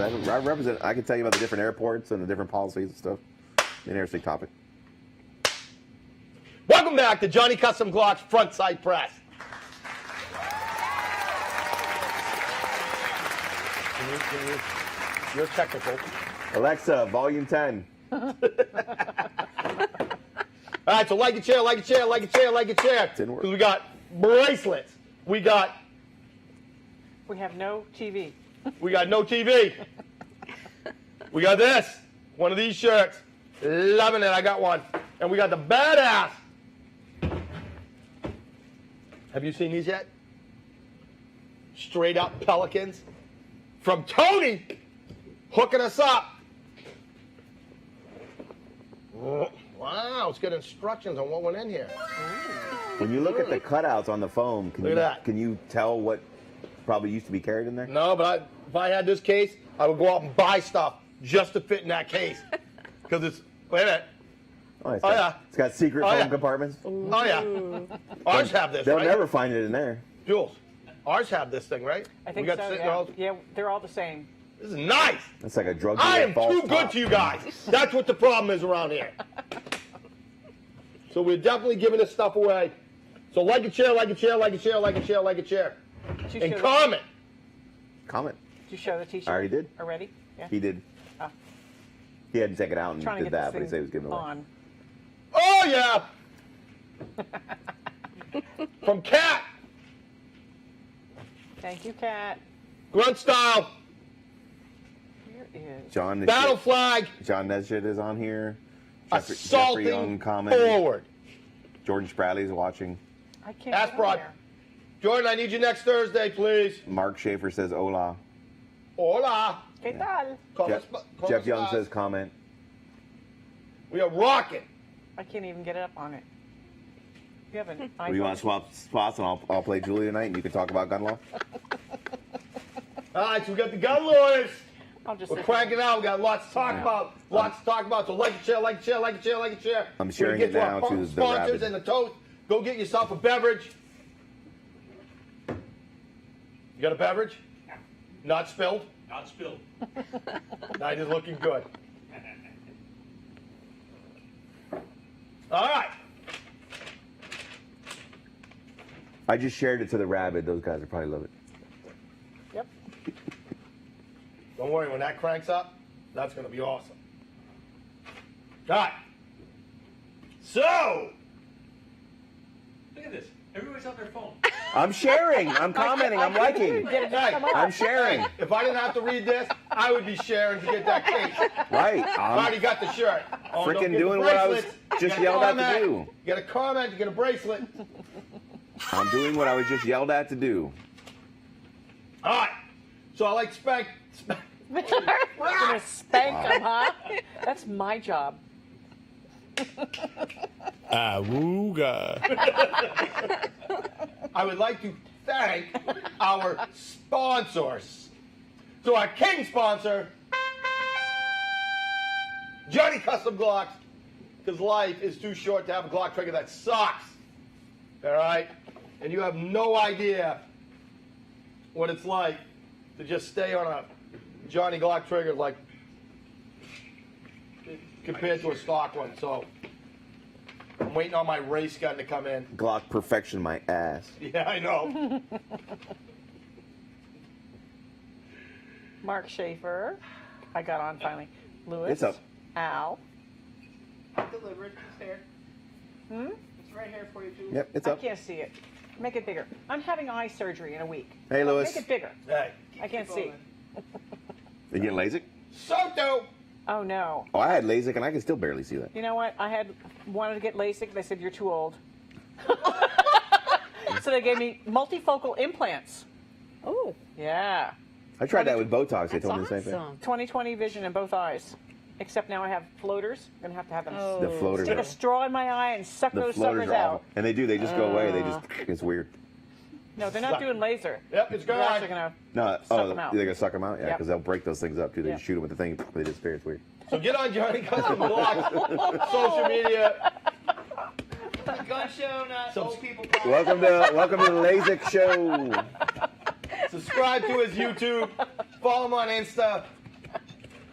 I represent. I can tell you about the different airports and the different policies and stuff. An interesting topic. Welcome back to Johnny Custom Glock's Frontside Press. You're technical. Alexa, volume 10. All right, so like a chair, like a chair, like a chair, like a chair. Didn't work. Because we got bracelets. We have no TV. We got no TV. We got this. One of these shirts. Loving it. I got one. And we got the badass. Have you seen these yet? Straight up Pelicans. From Tony. Hooking us up. Wow, it's got instructions on what went in here. When you look at the cutouts on the foam, can you tell what probably used to be carried in there? No, but if I had this case, I would go out and buy stuff just to fit in that case. Because it's, wait a minute. Oh, yeah. It's got secret foam compartments. Oh, yeah. Ours have this, They'll right? never find it in there. Jules, ours have this thing, right? I think we got so, yeah, they're all the same. This is nice. That's like a drug I dealer am false too top. good to you guys. That's what the problem is around here. So we're definitely giving this stuff away. So like a chair, like a chair, like a chair, like a chair, like a chair. And comment. Comment. Did you show the t-shirt? I already did. Already? Yeah. He did. Oh. He had to take it out and Trying to did get that, this but he said he thing was giving it away. on. Oh, yeah. From Kat. Thank you, Kat. Grunt Style. Here is John. Battle Flag. John Nesbitt is on here. Assaulting Jeffrey Young commented. forward. Jordan Spradley's watching. I can't Ask get on Broad. there. Jordan, I need you next Thursday, please. Mark Schaefer says hola. Hola. ¿Qué tal? Jeff Young says comment. We are rocking. I can't even get it up on it. You have an Well, you want to swap spots and I'll play Julie tonight and you can talk about gun law? All right, so we got the gun lawyers. I'll just We're cranking out. We got lots to talk about. Lots to talk about. So like a chair, like a chair, like a chair, like a chair. I'm sharing We're gonna it now get to our the sponsors Rabbit. and the toast. Go get yourself a beverage. You got a beverage? Not spilled? Not spilled. Night is looking good. All right. I just shared it to the Rabbit. Those guys will probably love it. Yep. Don't worry, when that cranks up, that's going to be awesome. All right. So, Look at this. Everybody's on their phone. I'm sharing. I'm commenting. I'm liking. Get it to come up. I'm sharing. if I didn't have to read this, I would be sharing to get that case. Right. I already got the shirt. Oh, don't Freaking get the doing what I was bracelets. just You got a yelled at to comment. do. You get a comment, you get a bracelet. I'm doing what I was just yelled at to do. All right. So I like spank. You're gonna spank them, huh? That's my job. Awooga. I would like to thank our sponsors. So our king sponsor, Johnny Custom Glocks, because life is too short to have a Glock trigger that sucks. All right? And you have no idea what it's like to just stay on a Johnny Glock trigger like compared to a stock one. So I'm waiting on my race gun to come in. Glock perfection my ass. Yeah, I know. Mark Schaefer. I got on finally. Lewis. It's up. Al. Delivered. It's there. It's right here for you, too. Yep, it's I up. can't see it. Make it bigger. I'm having eye surgery in a week. Hey, Lewis. Make it bigger. Hey. I can't see. You getting LASIK? Soto! Oh no. Oh, I had LASIK and I can still barely see that. You know what? I wanted to get LASIK. They said you're too old. So they gave me multifocal implants. Oh, Yeah. I tried that with Botox. They that's told me the same thing. awesome. 20/20 vision in both eyes. Except now I have floaters. I'm gonna have them Oh. The floaters. stick a straw in my eye and suck The those floaters suckers are out. awful. And they do. They just go away. They just. It's weird. No, they're not doing laser. Yep, it's They're gone. actually gonna No. suck them out. They're gonna suck them out. Yeah, Yep. because they'll break those things up too. They Yep. just shoot them with the thing. They disappear. It's weird. So get on Johnny Custom Glocks, social media. Gun show, not So- old people. Welcome to the LASIK show. Subscribe to his YouTube. Follow him on Insta.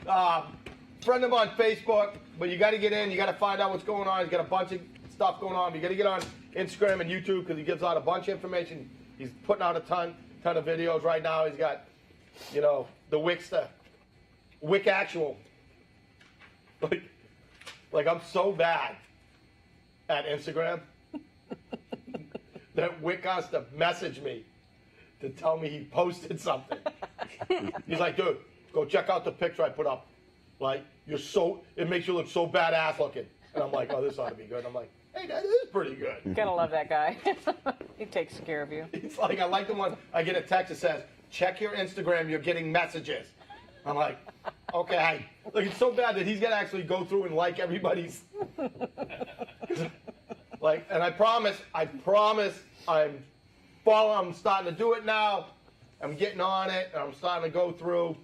Friend him on Facebook, but you got to get in. You got to find out what's going on. He's got a bunch of stuff going on. You got to get on Instagram and YouTube because he gives out a bunch of information. He's putting out a ton of videos right now. He's got, the Wick Actual. Like I'm so bad at Instagram that Wick has to message me to tell me he posted something. He's like, dude, go check out the picture I put up. Like, it makes you look so badass looking. And I'm like, oh, this ought to be good. I'm like, hey, that is pretty good. Gotta love that guy. He takes care of you. It's like, I like the one, I get a text that says, check your Instagram, you're getting messages. I'm like, okay. Like, it's so bad that he's got to actually go through and like everybody's. Like, and I promise, I'm starting to do it now. I'm getting on it, and I'm starting to go through,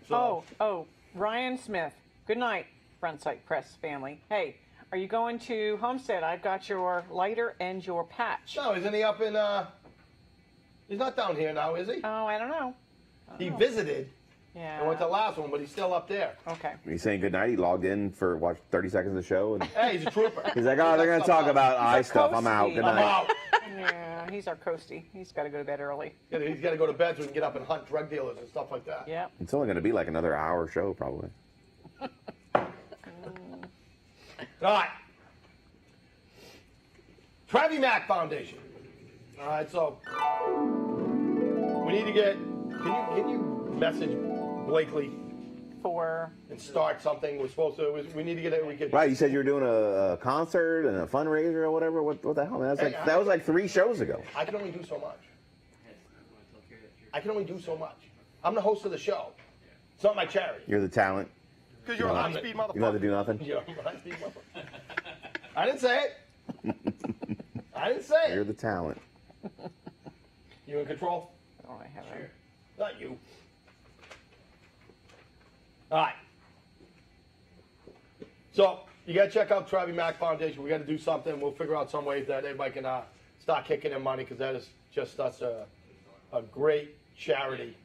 So. Oh, Ryan Smith. Good night, Frontside Press family. Hey, are you going to Homestead? I've got your lighter and your patch. No, isn't he up in, he's not down here now, is he? Oh, I don't know. He visited. Yeah. I went to the last one, but he's still up there. Okay. He's saying goodnight. He logged in for, 30 seconds of the show. And Hey, he's a trooper. he's like, oh, they're going to talk about eye stuff. I'm out. Good I'm night. out. Yeah, he's our coastie. He's got to go to bed early. Yeah, he's got to go to bed so he can get up and hunt drug dealers and stuff like that. Yeah. It's only going to be like another hour show, probably. All right. Travis Mack Foundation. All right, so we need to get. Can you message Blakely For and start something? We're supposed to. We need to get it. We could. Right, you said you were doing a concert and a fundraiser or whatever. What the hell, man? That was like 3 shows ago. I can only do so much. I can only do so much. I'm the host of the show. It's not my charity. You're the talent. Because you're a high-speed motherfucker. You don't have to do nothing? You're a high-speed motherfucker. I didn't say it. I didn't say it. You're the talent. You in control? oh, I have it. Not you. All right. So you got to check out Travis Mack Foundation. We got to do something. We'll figure out some ways that everybody can start kicking in money because that is just such a great charity,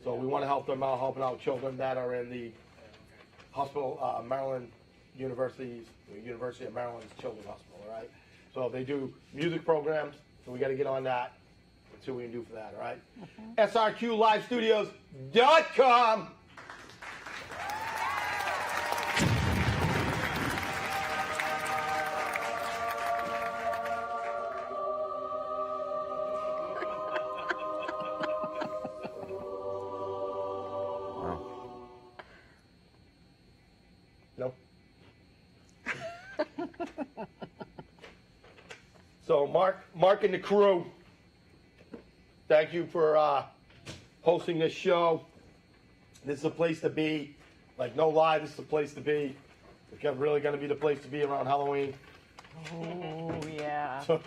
So we want to help them out, helping out children that are in the hospital, Maryland University of Maryland's Children's Hospital, all right? So they do music programs, so we got to get on that and see what we can do for that, all right? SRQLivestudios.com. Wow. No. So Mark and the crew, thank you for hosting this show. This is a place to be. Like, no lie, this is the place to be. It's really going to be the place to be around Halloween. Oh, yeah. So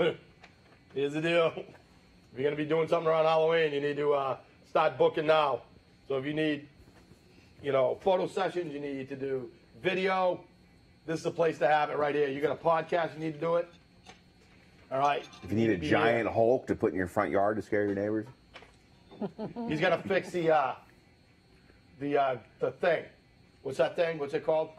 here's the deal. If you're going to be doing something around Halloween, you need to start booking now. So if you need, photo sessions, you need to do video, this is the place to have it right here. You got a podcast, you need to do it. All right. If you need a giant Hulk to put in your front yard to scare your neighbors. He's got to fix the thing. What's that thing? What's it called?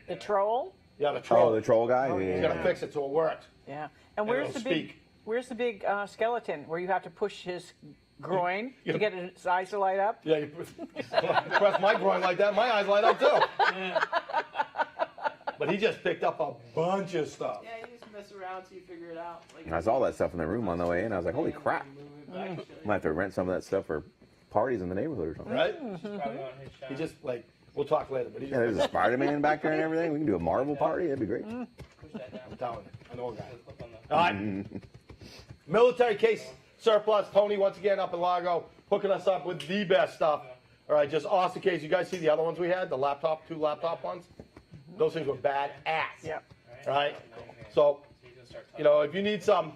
The troll? Yeah, the troll. Oh, the troll guy? Oh, yeah. He's got to fix it so it works. Yeah. And it'll speak. Where's the big skeleton where you have to push his groin to get his eyes to light up? Yeah, you press my groin like that, my eyes light up too. But he just picked up a bunch of stuff. Yeah, you just mess around till you figure it out. Like, I saw that stuff in the room on the way in. I was like, holy crap. Might have to rent some of that stuff for parties in the neighborhood or something. Right? probably on his shot. He just, we'll talk later, but he Yeah, there's just, a Spider-Man back there and everything. We can do a Marvel party. That'd be great. Push that down. I'm telling you, I know a guy. Look on the- All right. Military case surplus. Tony, once again, up in Largo, hooking us up with the best stuff. All right, just awesome case. You guys see the other ones we had? The two laptop ones? Those things were bad ass. Yep. Right? So, if you need some,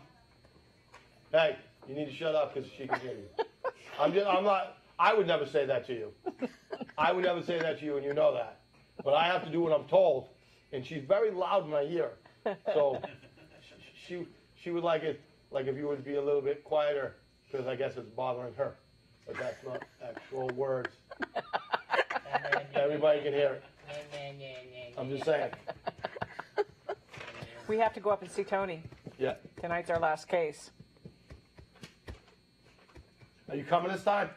hey, you need to shut up because she can hear you. I would never say that to you. I would never say that to you, and you know that. But I have to do what I'm told, and she's very loud in my ear. So she would like it, like if you would be a little bit quieter, because I guess it's bothering her. but that's not actual words. Everybody can hear it. I'm just saying. We have to go up and see Tony. Yeah. Tonight's our last case. Are you coming this time?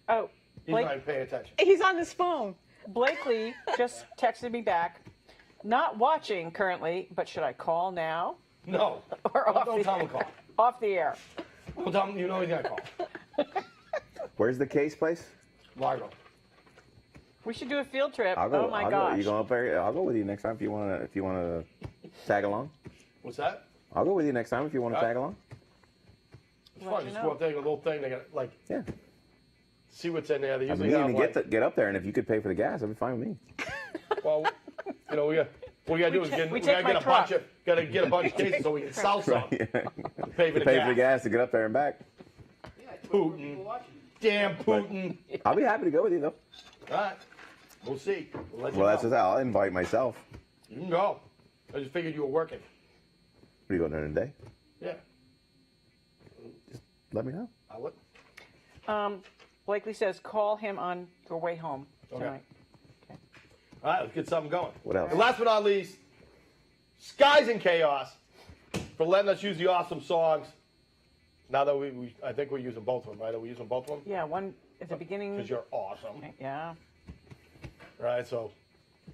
Oh, He's not even paying attention. he's on his phone. Blakely just texted me back. Not watching currently, but should I call now? No. Or Don't tell him to call. Off the air. Don't tell him you know he's going to call. Where's the case place? Largo. We should do a field trip. I'll go. Oh my I'll gosh. Go. You going up there? I'll go with you next time if you want to tag along. What's that? I'll go with you next time if you want to tag along. It's fun. Just go up there, a little thing. They got see what's in there. They I've usually been have, meaning to get up there, and if you could pay for the gas, that'd be fine with me. Well, what we gotta do is we gotta take my truck. get a bunch of cases so we can sell some. Yeah. Pay for to the pay gas. for the gas to get up there and back. Yeah, 24 Putin. people watching. Damn Putin. I'll be happy to go with you though. All right. We'll see. We'll let you Well, know. that's just I'll invite myself. You can go. I just figured you were working. Are you going there today? Yeah. Let me know. I would. Blakely says call him on your way home tonight. All right, let's get something going. What else? And last but not least, Skies and Chaos for letting us use the awesome songs. Now that I think we're using both of them, right? Are we using both of them? Yeah, one at the beginning. Because you're awesome. Yeah. All right, so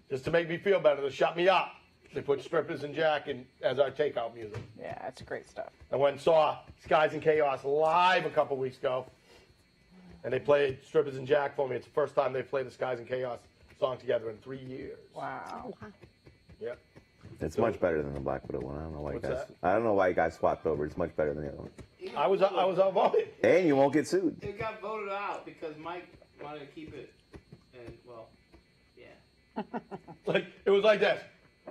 just to make me feel better, to shut me up, they put Strippers and Jack as our takeout music. Yeah, that's great stuff. I went and saw Skies and Chaos live a couple weeks ago, and they played Strippers and Jack for me. It's the first time they've played the Skies and Chaos song together in 3 years. Wow. Yep. It's much better than the Black Widow one. I don't know why you What's guys. that? I don't know why you guys swapped over. It's much better than the other one. I was outvoted. And you won't get sued. It got voted out because Mike wanted to keep it, and well, yeah. Like it was like this.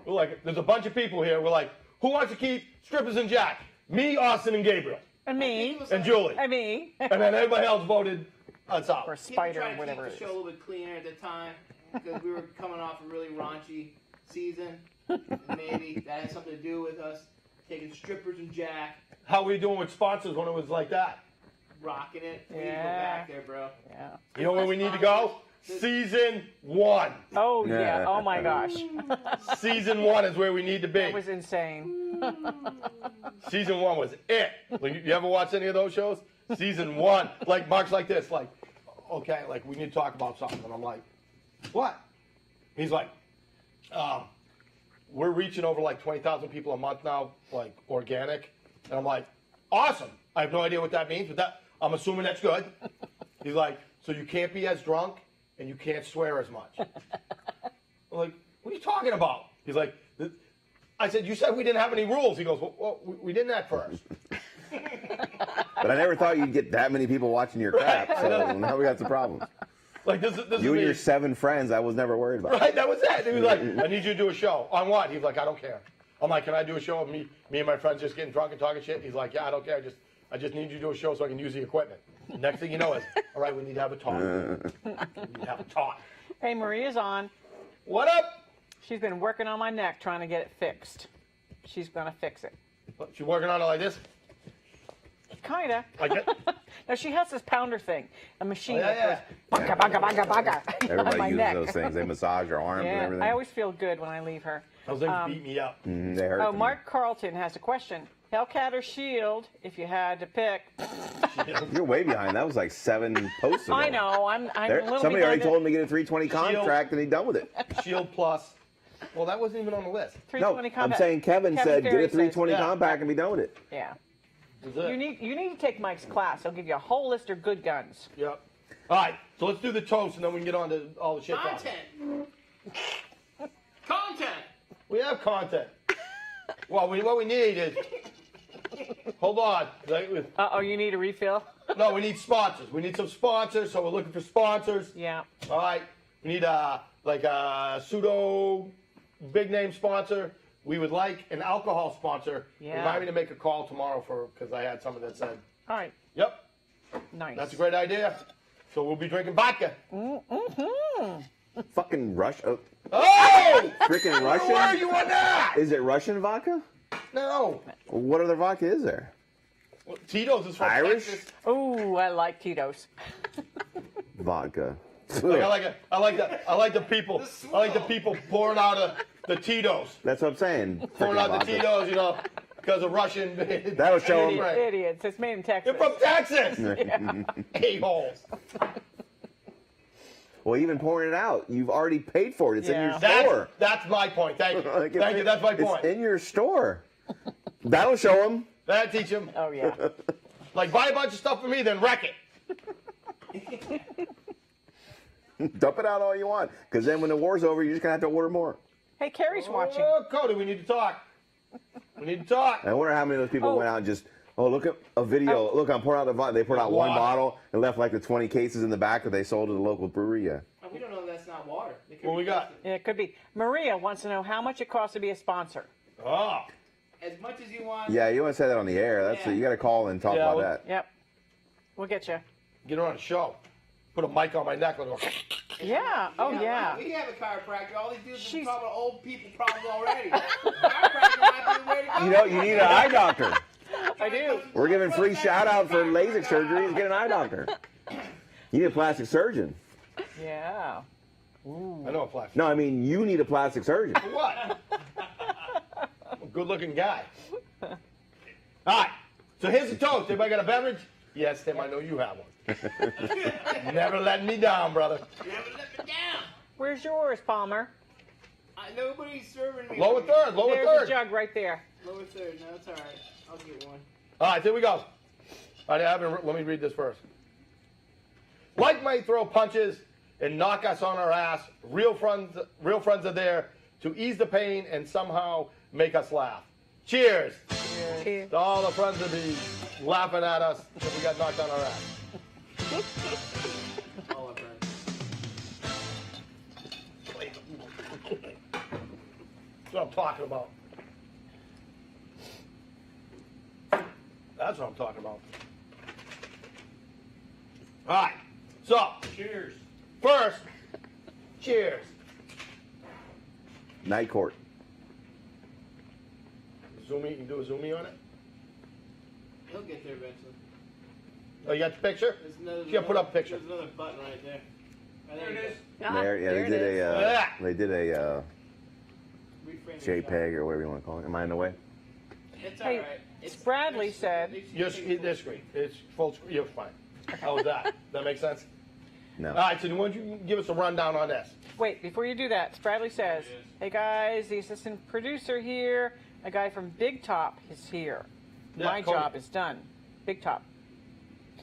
We're like, there's a bunch of people here. We're like, who wants to keep Strippers and Jack? Me, Austin, and Gabriel, And me. and Julie. And me. And then everybody else voted us out. Or He Spider, tried to whatever keep it the is. show a little bit cleaner at the time because we were coming off a really raunchy season. And maybe that had something to do with us taking Strippers and Jack, How were you doing with sponsors when it was like that? rocking it. We need to go Yeah. back there, bro. Yeah. You know where we need to go? Season 1. Oh, yeah. Oh, my gosh. Season 1 is where we need to be. That was insane. Season 1 was it. Like, you ever watch any of those shows? Season 1. Like, Mark's like this. Like, okay, like, we need to talk about something. And I'm like, what? He's like, we're reaching over like 20,000 people a month now, like, organic. And I'm like, awesome. I have no idea what that means, but I'm assuming that's good. He's like, so you can't be as drunk and you can't swear as much. I'm like, what are you talking about? He's like, I said, you said we didn't have any rules. He goes, well we didn't at first. But I never thought you'd get that many people watching your crap. So now we got some problems. Like this You is and your me. 7 friends, I was never worried about. Right, that was it. He was like, I need you to do a show. On what? He's like, I don't care. I'm like, can I do a show of me and my friends just getting drunk and talking shit? He's like, yeah, I don't care. I just need you to do a show so I can use the equipment. Next thing you know is, all right, we need to have a talk. We need to have a talk. Hey, Maria's on. What up? She's been working on my neck trying to get it fixed. She's going to fix it. What, she working on it like this? Kind of. Like that? No, she has this pounder thing, a machine Oh, yeah, that goes baga, baga, baga, baga on Everybody my uses neck. those things. They massage your arms and Yeah, everything. I always feel good when I leave her. Those things beat me up. They hurt. Oh, me. Mark Carlton has a question. Hellcat or Shield, if you had to pick. You're way behind. That was like 7 posts ago. I know. I'm a little Somebody already behind told him to get a 320 contract and he's done with it. Shield Plus. Well, that wasn't even on the list. 320 No, I'm compact. saying Kevin said get Ferry a 320 says, compact and be done with it. Yeah. Was it? You need to take Mike's class. He'll give you a whole list of good guns. Yep. All right, so let's do the toast and then we can get on to all the shit talk. Content. We have content. Well, what we need is. Hold on. Uh-oh, you need a refill? No, we need sponsors. We need some sponsors, so we're looking for sponsors. Yeah. All right. We need a pseudo big name sponsor. We would like an alcohol sponsor. Yeah. Remind me to make a call tomorrow because I had someone that said, All right. yep, Nice. that's a great idea. So we'll be drinking vodka. Fucking Russia. Oh! Freaking Russian? Where are you on that? Is it Russian vodka? No. What other vodka is there? Well, Tito's is from Irish? Texas. Ooh, I like Tito's. vodka. Like, I like the people pouring out the Tito's. That's what I'm saying. Pouring out the Vodka. Tito's, you know, because of Russian. That'll show them. Idiots. It's made in Texas. You're from Texas. A-holes. Well, even pouring it out, you've already paid for it. It's in your Yeah. store. That's my point. Thank you. Like, Thank you. That's my point. It's in your store. That'll show them. That'll teach them. Oh, yeah. Like, buy a bunch of stuff for me, then wreck it. Dump it out all you want, because then when the war's over, you're just gonna have to order more. Hey, Carrie's watching. Oh, Cody, we need to talk. We need to talk. I wonder how many of those people went out and just, look at a video. Look, I'm pouring out the vodka. They poured out one Water. bottle and left like the 20 cases in the back that they sold to the local brewery. Yeah. We don't know if that's not water. What we got? Yeah, it could be. Maria wants to know how much it costs to be a sponsor. Oh. As much as you want. Yeah, you want to say that on the air. That's Yeah. You got to call and talk Yeah, about well- that. Yep. We'll get you. Get her on a show. Put a mic on my neck. And go, Yeah. Oh, yeah. We have a chiropractor. All these dudes She's- are talking about old people problems already. Chiropractor might be the way to go. You know, you need an eye doctor. I do. We're giving free shout out for LASIK surgeries. Get an eye doctor. You need a plastic surgeon. Yeah. I know a plastic. No, I mean you need a plastic surgeon. For what? I'm a good-looking guy. All right. So here's the toast. Everybody got a beverage? Yes, Tim. I know you have one. Never letting me down, brother. You haven't let me down. Where's yours, Palmer? Nobody's serving me. Lower third. Lower There's third. a jug right there. Lower third. No, it's all right. I'll get one. All right, here we go. All right, let me read this first. Life might throw punches and knock us on our ass. Real friends are there to ease the pain and somehow make us laugh. Cheers to all the friends that be laughing at us if we got knocked on our ass. All our friends. That's what I'm talking about. That's what I'm talking about. All right. So, Cheers. first, cheers. Night court. Zoomie, you can do a zoomie on it. He'll get there eventually. Oh, you got the picture? There's another, You gotta put up a picture. There's another button right there. Right There you it go. is. There, yeah, there it is. Yeah. they did a Reframe the shot. JPEG or whatever you want to call it. Am I in the way? It's Hey, all right. It's Bradley said- Your this screen. It's full screen. You're fine. How was that? That make sense? No. All right, so why don't you give us a rundown on this? Wait, before you do that, Bradley says, hey guys, the assistant producer here, a guy from Big Top is here. Yeah, My Cody. job is done. Big Top.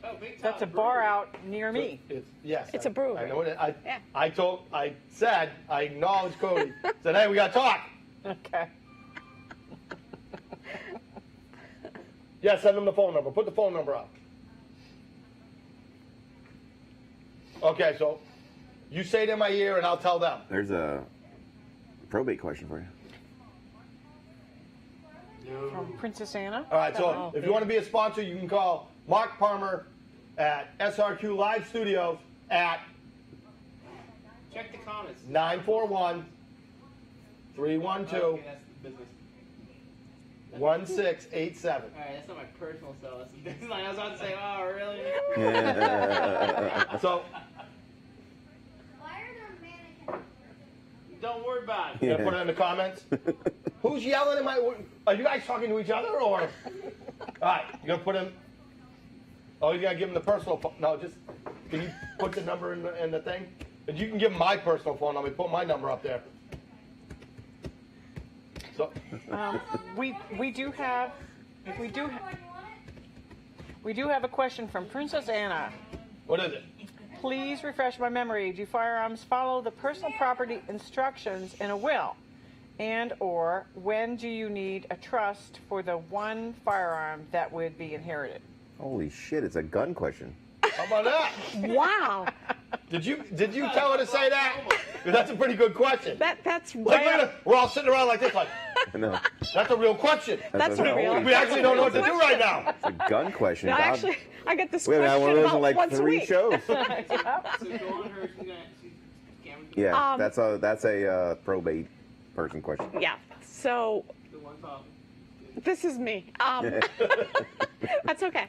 Oh, Big That's a Top bar Brewery. out near me. Yes. It's a brewery. I know it. Yeah. I acknowledged Cody. Said, hey, we got to talk. Okay. Yeah, send them the phone number. Put the phone number up. Okay, so you say it in my ear and I'll tell them. There's a probate question for you. From Princess Anna. All right, so Oh. if you want to be a sponsor, you can call Mark Palmer at SRQ Live Studios at Check the comments. 941 312 Okay, that's the business. 1687. All right, that's not my personal cell. That's the business line. I was about to say, oh, really? So, Don't worry about it. yeah, put it in the comments. Who's yelling at my? Are you guys talking to each other or? All right, you're gonna put in. Oh, you gotta give him the personal phone. No, just can you put the number in the thing? And you can give him my personal phone number. Put my number up there. So, We do have a question from Princess Anna. what is it? Please refresh my memory. Do firearms follow the personal property instructions in a will? And or when do you need a trust for the one firearm that would be inherited? Holy shit! It's a gun question. How about that? Wow. Did you tell her to say that? 'Cause that's a pretty good question. That's Like, right look at up. us. We're all sitting around like this, like No, that's a real question. That's a a real- We actually don't know what to do right now. It's a gun question. No, God. actually, I get this We haven't had one question of those about in like once a 3 week. shows. So go on her. She's camera. Yeah, that's a probate person question. Yeah. So The one talking. This is me. That's okay.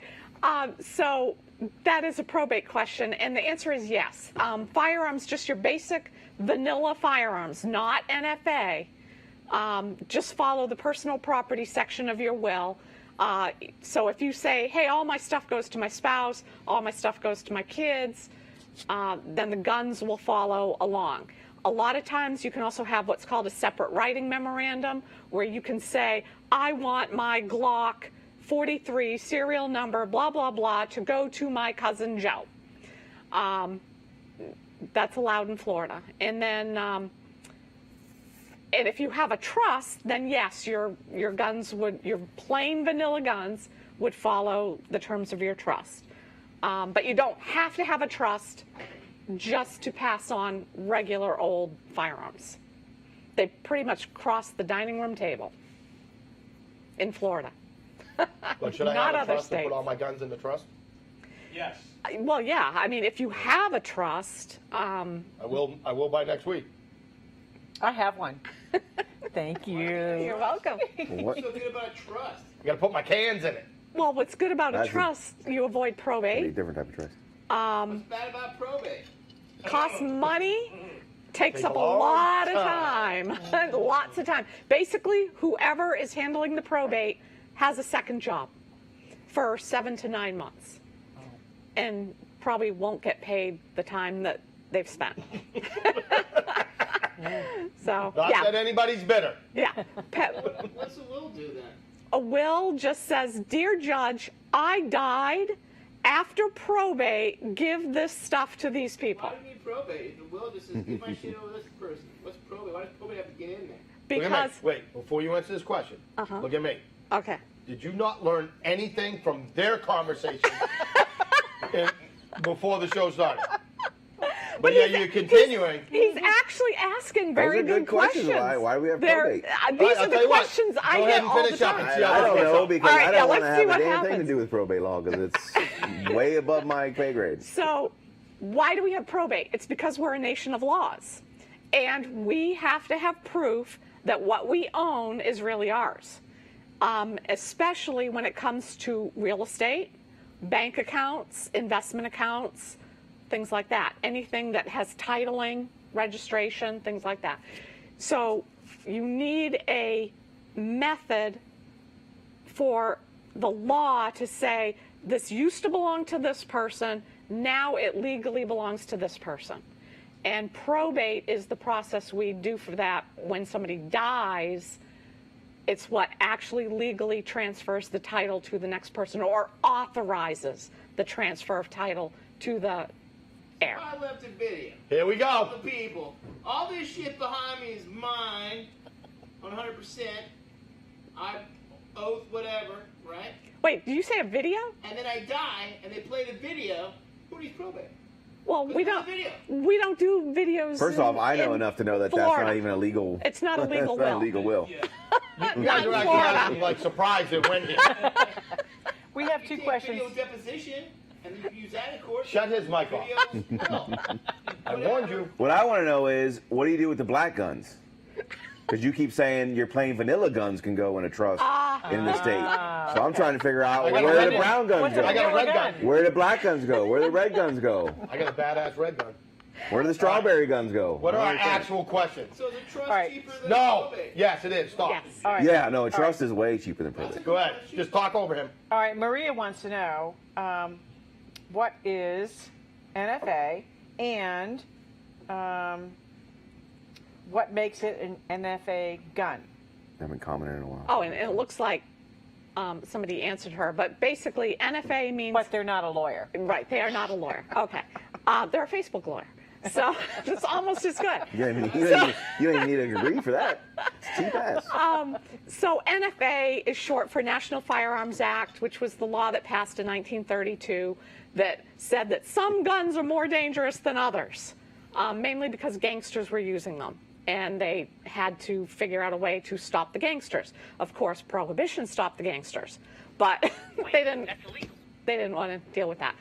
So that is a probate question, and the answer is yes. Firearms, just your basic vanilla firearms, not NFA. Just follow the personal property section of your will. So if you say, hey, all my stuff goes to my spouse, all my stuff goes to my kids, then the guns will follow along. A lot of times you can also have what's called a separate writing memorandum, where you can say, I want my Glock 43 serial number, blah, blah, blah, to go to my cousin Joe. That's allowed in Florida. And then, and if you have a trust, then yes, your guns would, your plain vanilla guns would follow the terms of your trust. But you don't have to have a trust just to pass on regular old firearms. They pretty much cross the dining room table in Florida. But should I Not have a other trust to states. put all my guns in the trust? Yes. Well, yeah, I mean, if you have a trust, I will by next week. I have one. Thank you. you're welcome. What? What's so good about a trust? I got to put my cans in it. Well, what's good about a That's a- trust, you avoid A probate, different type of trust. What's bad about probate? costs money, takes Take up a a long lot of time, lots of time. Basically, whoever is handling the probate has a second job for 7 to 9 months and probably won't get paid the time that they've spent. So, Not yeah, that anybody's bitter. yeah. What's a will do then? A will just says, Dear Judge, I died. After probate, give this stuff to these people. Why do you need probate? The will just says, give my shit over to this person. What's probate? Why does probate have to get in there? Look at Because, me. Wait, before you answer this question, look at me. okay. Did you not learn anything from their conversation before the show started? But yeah, you're continuing. He's actually asking very Those are good questions. Why do we have probate? These All right, are I'll the tell you what. questions I Go get ahead and all the finish up and time. see how I don't know because All right, I yeah, don't want to let's see have a what damn thing to happens. do with probate law because it's way above my pay grade. So, why do we have probate? It's because we're a nation of laws. And we have to have proof that what we own is really ours. Especially when it comes to real estate, bank accounts, investment accounts, things like that. Anything that has titling, registration, things like that. So you need a method for the law to say, this used to belong to this person, now it legally belongs to this person. And probate is the process we do for that. When somebody dies, it's what actually legally transfers the title to the next person or authorizes the transfer of title to the heir. I left a video. Here we All go. the people. All this shit behind me is mine. 100%. I oath whatever, right? Wait, did you say a video? And then I die, and they play the video. Who needs probate? Well, we Who's don't. doing the We don't do videos. First off, I know in enough to know that that's Florida. not even a legal. It's not a legal that's not will. a legal will. You guys Not are in actually Florida. acting like surprised it went here. We have You two take questions. video deposition, and you can use that in court. Shut his mic off. Video, I warned you. What I want to know is, what do you do with the black guns? Because you keep saying your plain vanilla guns can go in a trust in the state. So I'm trying to figure out I got a where red the one. brown guns What's go. a I got a red gun. Where do the black guns go? Where do the red guns go? I got a badass red gun. Where do the strawberry guns go? What are I our don't understand. actual questions? So the trust All right. cheaper than No. probate. Yes, it is. Stop. Yes. All right. Yeah, no, a trust is way cheaper than probate. Go ahead. Just talk over him. All right. Maria wants to know what is NFA and what makes it an NFA gun. I haven't commented in a while. Oh, and it looks like somebody answered her, but basically NFA means But they're not a lawyer. right. They are not a lawyer. Okay, they're a Facebook lawyer, so it's almost as good. You don't even need a degree for that. It's cheap ass. So NFA is short for National Firearms Act, which was the law that passed in 1932 that said that some guns are more dangerous than others, mainly because gangsters were using them. And they had to figure out a way to stop the gangsters. Of course, Prohibition stopped the gangsters, but they didn't want to deal with that.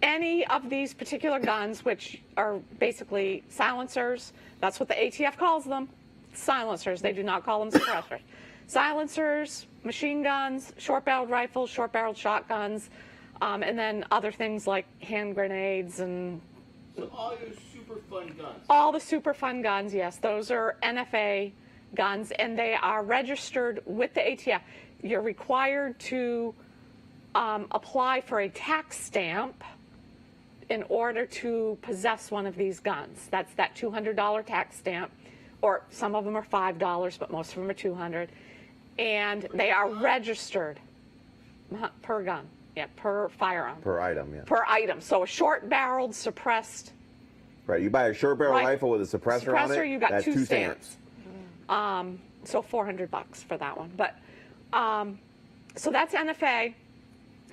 Any of these particular guns, which are basically silencers, that's what the ATF calls them, silencers. They do not call them suppressors. Silencers, machine guns, short-barreled rifles, short-barreled shotguns, and then other things like hand grenades and So all your super fun guns. all the super fun guns. Yes, those are NFA guns, and they are registered with the ATF. You're required to apply for a tax stamp in order to possess one of these guns. That's that $200 tax stamp, or some of them are $5, but most of them are $200. And they are registered per gun, yeah, per firearm. Per item, yeah. Per item. So a short-barreled suppressed Right, you buy a short barrel rifle with a suppressor on it, you got that's two stamps. So $400 for that one. But so that's NFA,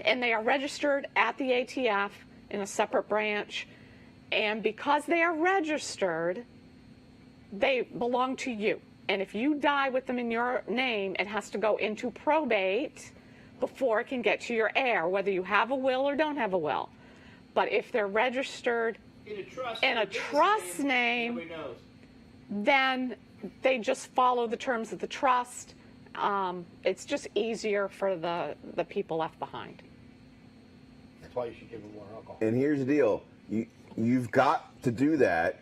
and they are registered at the ATF in a separate branch. And because they are registered, they belong to you. And if you die with them in your name, it has to go into probate before it can get to your heir, whether you have a will or don't have a will. But if they're registered In a trust name, nobody knows. then they just follow the terms of the trust. It's just easier for the people left behind. That's why you should give them more alcohol. And here's the deal. You've got to do that.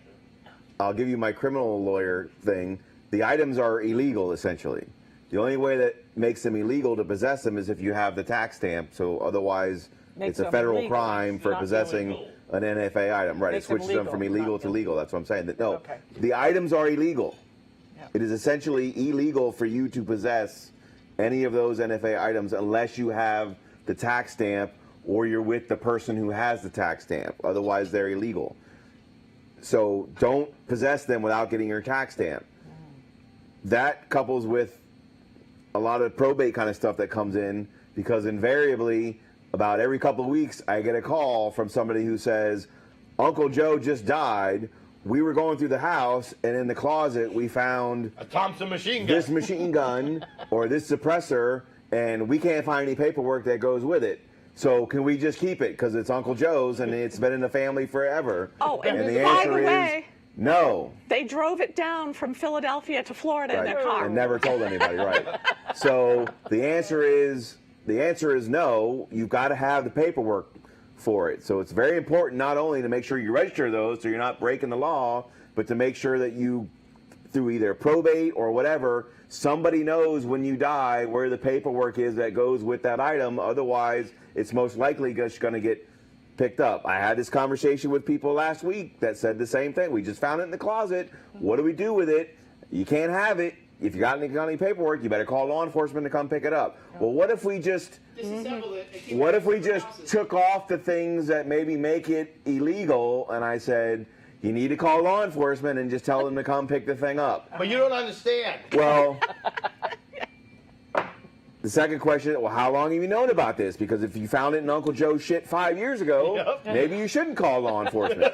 I'll give you my criminal lawyer thing. The items are illegal, essentially. The only way that makes them illegal to possess them is if you have the tax stamp. So otherwise, Makes it's a them federal illegal, crime for not possessing illegal. an NFA item. Right, it Makes them switches them from legal, illegal not to legal. That's what I'm saying. No, Okay. the items are illegal. Yeah. It is essentially illegal for you to possess any of those NFA items unless you have the tax stamp or you're with the person who has the tax stamp. Otherwise, they're illegal. So don't possess them without getting your tax stamp. That couples with a lot of probate kind of stuff that comes in, because invariably, about every couple of weeks, I get a call from somebody who says, Uncle Joe just died. We were going through the house, and in the closet, we found A Thompson machine gun. this machine gun or this suppressor, and we can't find any paperwork that goes with it. So can we just keep it because it's Uncle Joe's and it's been in the family forever? Oh, and the by answer the is way, no. they drove it down from Philadelphia to Florida in their car. And never told anybody, right? So the answer is no. You've got to have the paperwork for it. So it's very important not only to make sure you register those so you're not breaking the law, but to make sure that you, through either probate or whatever, somebody knows when you die where the paperwork is that goes with that item. Otherwise, it's most likely just going to get picked up. I had this conversation with people last week that said the same thing. We just found it in the closet. What do we do with it? You can't have it. If you got any paperwork, you better call law enforcement to come pick it up. Well, what if we just Disassemble it and keep what it if we in the just houses. took off the things that maybe make it illegal? And I said, you need to call law enforcement and just tell them to come pick the thing up. But you don't understand. Well, the second question, well, how long have you known about this? Because if you found it in Uncle Joe's shit 5 years ago, Yep. maybe you shouldn't call law enforcement.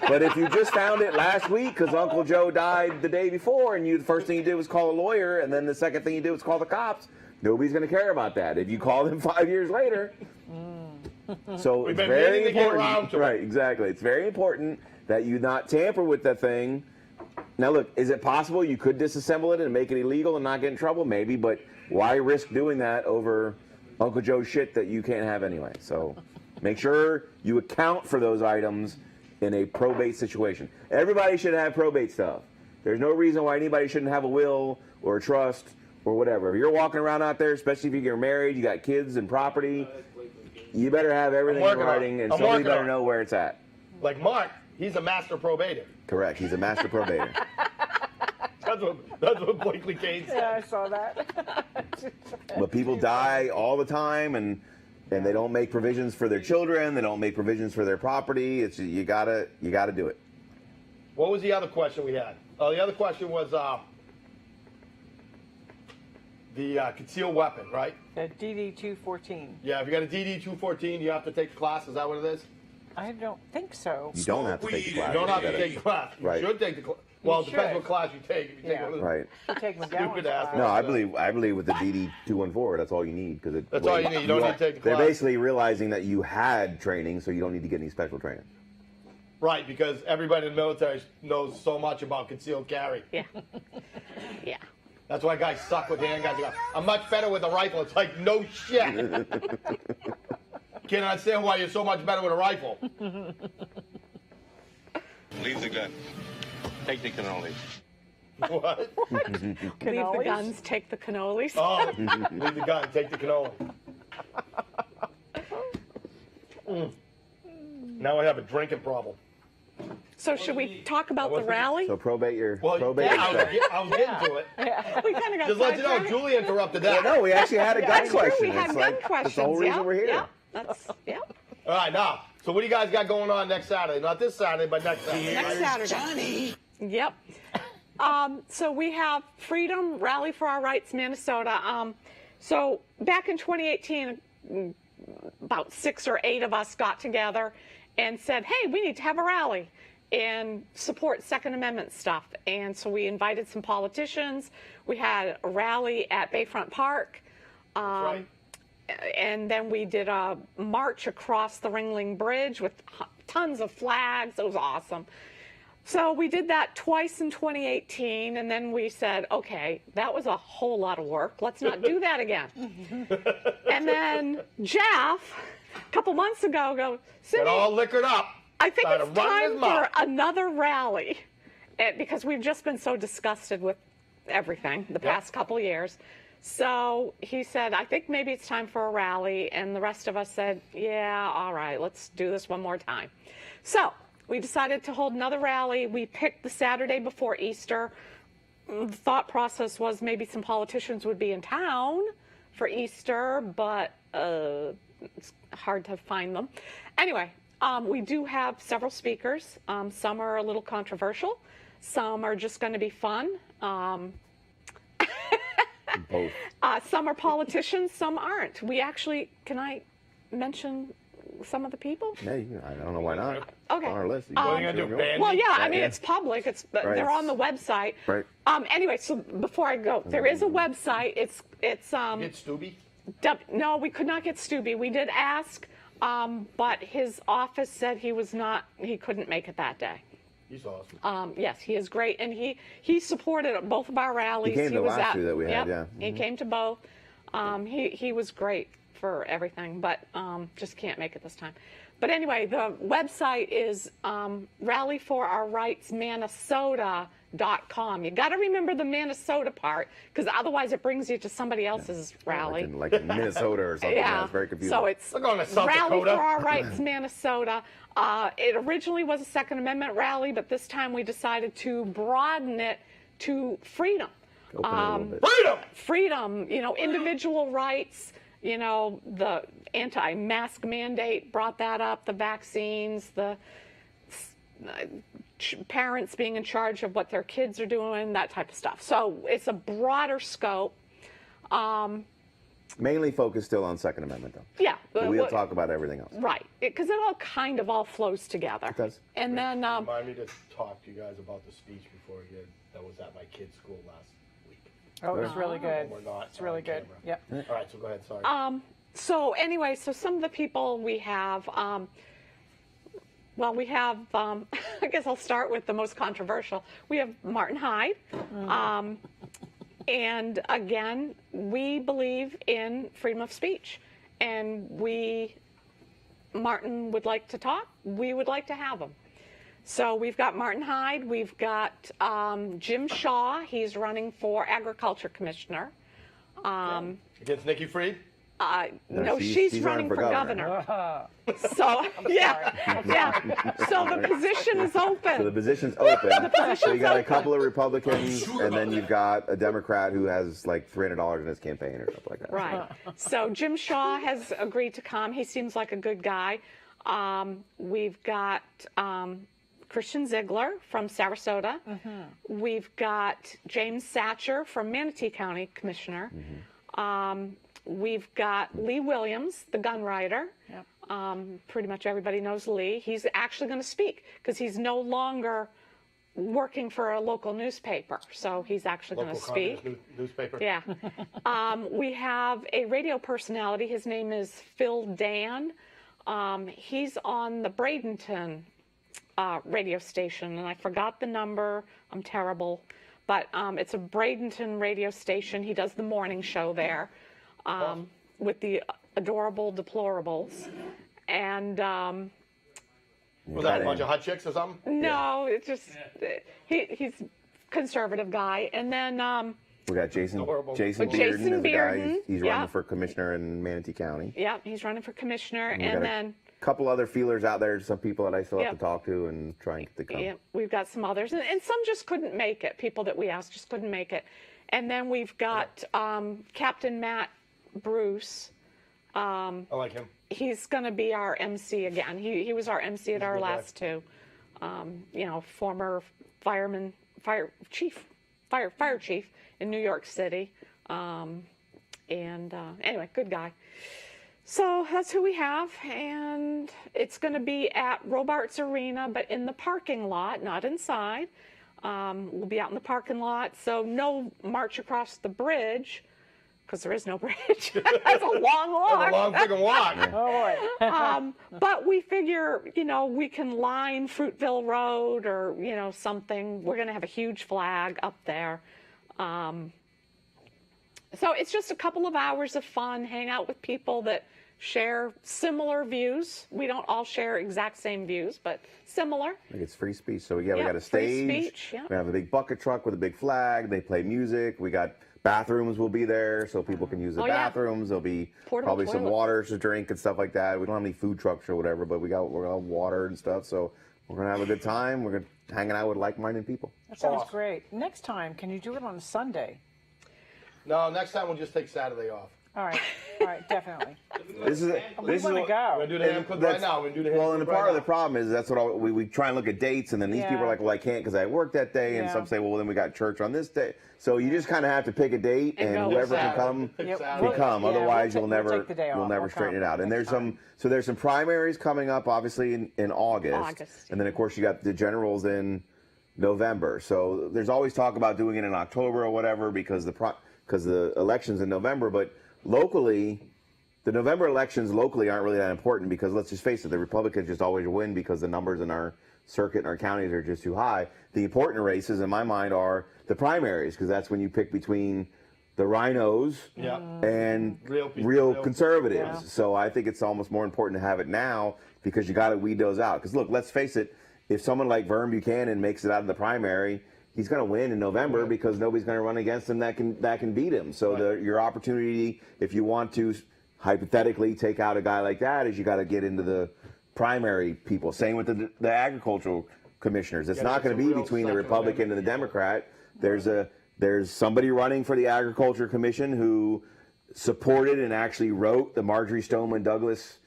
But if you just found it last week because Uncle Joe died the day before and the first thing you did was call a lawyer and then the second thing you did was call the cops, nobody's going to care about that. If you call them 5 years later. So We've it's been very meaning to get around important. to it. Right, exactly. It's very important that you not tamper with that thing. Now, look, is it possible you could disassemble it and make it illegal and not get in trouble? Maybe, but why risk doing that over Uncle Joe's shit that you can't have anyway? So make sure you account for those items in a probate situation. Everybody should have probate stuff. There's no reason why anybody shouldn't have a will or a trust or whatever. If you're walking around out there, especially if you're married, you got kids and property, you better have everything in working on it. writing and I'm somebody working better on it. know where it's at. Like Mark, he's a master probator. Correct. He's a master probator. That's what Blakely Kane said. Yeah, I saw that. But people die all the time, and they don't make provisions for their children. They don't make provisions for their property. It's you gotta do it. What was the other question we had? Oh, the other question was the concealed weapon, right? The DD-214. Yeah, if you got a DD-214, you have to take the class. Is that what it is? I don't think so. You don't have to take the class. You don't have to gotta- take the class. You Right. should take the class. Well, it depends should. what class you take. If you take Yeah. one of the- Right. You take McGowan's Stupid ass. class. No, I believe with the DD-214, that's all you need because That's all you need. You don't need to take the They're class. basically realizing that you had training, so you don't need to get any special training. Right, because everybody in the military knows so much about concealed carry. Yeah. Yeah. That's why guys suck with handguns. They go, I'm much better with a rifle. It's like, no shit. Can't understand why you're so much better with a rifle. Leave the gun. Take the cannolis. What? Leave the Cannolis? guns, take the cannolis. Oh, leave the gun, take the cannoli. Now I have a drinking problem. So should we talk about the rally? So probate your Well, probate yeah, your stuff. I was getting to it. We kind of got Just let you know, sidetracked. Julie interrupted Yeah, that. no, we actually had a gun That's true, question. we had It's gun like, questions. that's the whole reason yeah, we're here. Yeah, that's, yeah. All right, now, so what do you guys got going on next Saturday? Not this Saturday, but next Saturday. Next Saturday. Yep. So we have Freedom Rally for Our Rights, Minnesota. So back in 2018, about 6 or 8 of us got together and said, hey, we need to have a rally and support Second Amendment stuff. And so we invited some politicians. We had a rally at Bayfront Park. Right. And then we did a march across the Ringling Bridge with tons of flags. It was awesome. So we did that twice in 2018, and then we said, okay, that was a whole lot of work. Let's not do that again. And then Jeff, a couple months ago, goes, Get all liquored up. I think Started it's running time his for mouth. another rally, because we've just been so disgusted with everything the past couple of years. So he said, I think maybe it's time for a rally. And the rest of us said, yeah, all right, let's do this one more time. So we decided to hold another rally. We picked the Saturday before Easter. The thought process was maybe some politicians would be in town for Easter, but it's hard to find them. Anyway, we do have several speakers. Some are a little controversial. Some are just going to be fun. Both. Some are politicians, some aren't. We actually, can I mention some of the people? Yeah, I don't know why not. Okay. On our list. What are you going to do, ban Well, me? yeah, I mean, Yeah. it's public. Right. They're on the website. Right. Anyway, so before I go, there is a website. It's Get Stubby? no, we could not get Stubby. We did ask, but his office said he couldn't make it that day. He's awesome. Yes, he is great, and he supported both of our rallies. He came to was last at- year that we had, yep, yeah. He came to both. He was great for everything, but just can't make it this time. But anyway, the website is rallyforourrightsminnesota.com. You got to remember the Minnesota part, because otherwise it brings you to somebody else's rally. Like in Minnesota or something. Yeah, That's very confusing. so it's We're going to South Rally Dakota. for Our Rights, Minnesota. It originally was a Second Amendment rally, but this time we decided to broaden it to freedom. Open it a little bit. Freedom! Freedom, individual rights, the anti-mask mandate brought that up, the vaccines, the parents being in charge of what their kids are doing, that type of stuff. So it's a broader scope. Mainly focused still on Second Amendment, though. Yeah. But we'll talk about everything else. Right, because it all kind of all flows together. It does. And then, Remind me to talk to you guys about the speech before again that was at my kid's school last week. Oh, it's really good. We're not It's really on good. camera. Yep. All right, so go ahead. Sorry. so anyway, so some of the people we have, we have, I guess I'll start with the most controversial. We have Martin Hyde. And again, we believe in freedom of speech. And Martin would like to talk. We would like to have him. So we've got Martin Hyde. We've got Jim Shaw. He's running for Agriculture Commissioner. Against Nikki Fried? No, she's running for governor. So, yeah. So the position is open. So the position's open. So you position's got a open. couple of Republicans, and then you've got a Democrat who has like $300 in his campaign or something like that. Right. So Jim Shaw has agreed to come. He seems like a good guy. We've got Christian Ziegler from Sarasota. We've got James Satcher from Manatee County Commissioner. We've got Lee Williams, the gun writer. Yep. Pretty much everybody knows Lee. He's actually going to speak because he's no longer working for a local newspaper. So he's actually going to Local speak. communist newspaper? Yeah. We have a radio personality. His name is Phil Dan. He's on the Bradenton radio station, and I forgot the number. I'm terrible. But it's a Bradenton radio station. He does the morning show there with the adorable deplorables. And was that a bunch of hot chicks or something? no, it's just he's a conservative guy. And then We got Jason Adorable. Jason With Bearden Jason is the guy. Bearden, He's yeah. running for commissioner in Manatee County. yeah, he's running for commissioner. We got And a then couple other feelers out there, some people that I still have Yeah. to talk to and try and get to come. yeah, we've got some others, and some just couldn't make it. People that we asked just couldn't make it. And then we've got Captain Matt Bruce. I like him. He's going to be our MC again. He was our MC at our good guy. last two. Former fire chief in New York City. Anyway, good guy. So that's who we have, and it's going to be at Robarts Arena, but in the parking lot, not inside. We'll be out in the parking lot, so no march across the bridge, because there is no bridge. That's a long walk. That's a long freaking walk. Oh boy. But we figure, we can line Fruitville Road or, something. We're going to have a huge flag up there. So it's just a couple of hours of fun, hang out with people that share similar views. We don't all share exact same views, but similar. I think it's free speech. So we got a free stage. speech, yeah. We have a big bucket truck with a big flag. They play music. We got bathrooms will be there so people can use the Oh, yeah. bathrooms. There'll be Portable probably some toilets. water to drink and stuff like that. We don't have any food trucks or whatever, but we're gonna have water and stuff. So we're gonna have a good time. We're gonna hanging out with like-minded people. That sounds Awesome. great. Next time, can you do it on a Sunday? No, next time we'll just take Saturday off. All right, definitely. This is We want to We're go. gonna do the ham cook right now. We're gonna do the ham Well, and cook the part right of the now. problem is that's what we try and look at dates, and then these Yeah. people are like, well, I can't because I work that day, and Yeah. some say, well, then we got church on this day. So you just kind of have to pick a date, And and go whoever with can that. come Pick Yep. Saturday. We'll- become. yeah, Otherwise, we'll you'll take never the day you'll off. never We'll straighten it come out. And next there's some primaries coming up, obviously in August, August, and then of course you got the generals in November. So there's always talk about doing it in October or whatever because the elections in November, but locally. The November elections locally aren't really that important because let's just face it, the Republicans just always win because the numbers in our circuit and our counties are just too high. The important races in my mind are the primaries because that's when you pick between the rhinos Yeah. and Real people, real real- conservatives. Yeah. So I think it's almost more important to have it now because you got to weed those out. Because look, let's face it, if someone like Vern Buchanan makes it out of the primary, he's going to win in November because nobody's going to run against him that can beat him. So your opportunity, if you want to hypothetically take out a guy like that, is you got to get into the primary people. Same with the agricultural commissioners. It's Yeah, not going to it's a be real between the Second Republican and the Amendment. Democrat. There's somebody running for the Agriculture Commission who supported and actually wrote the Marjorie Stoneman Douglas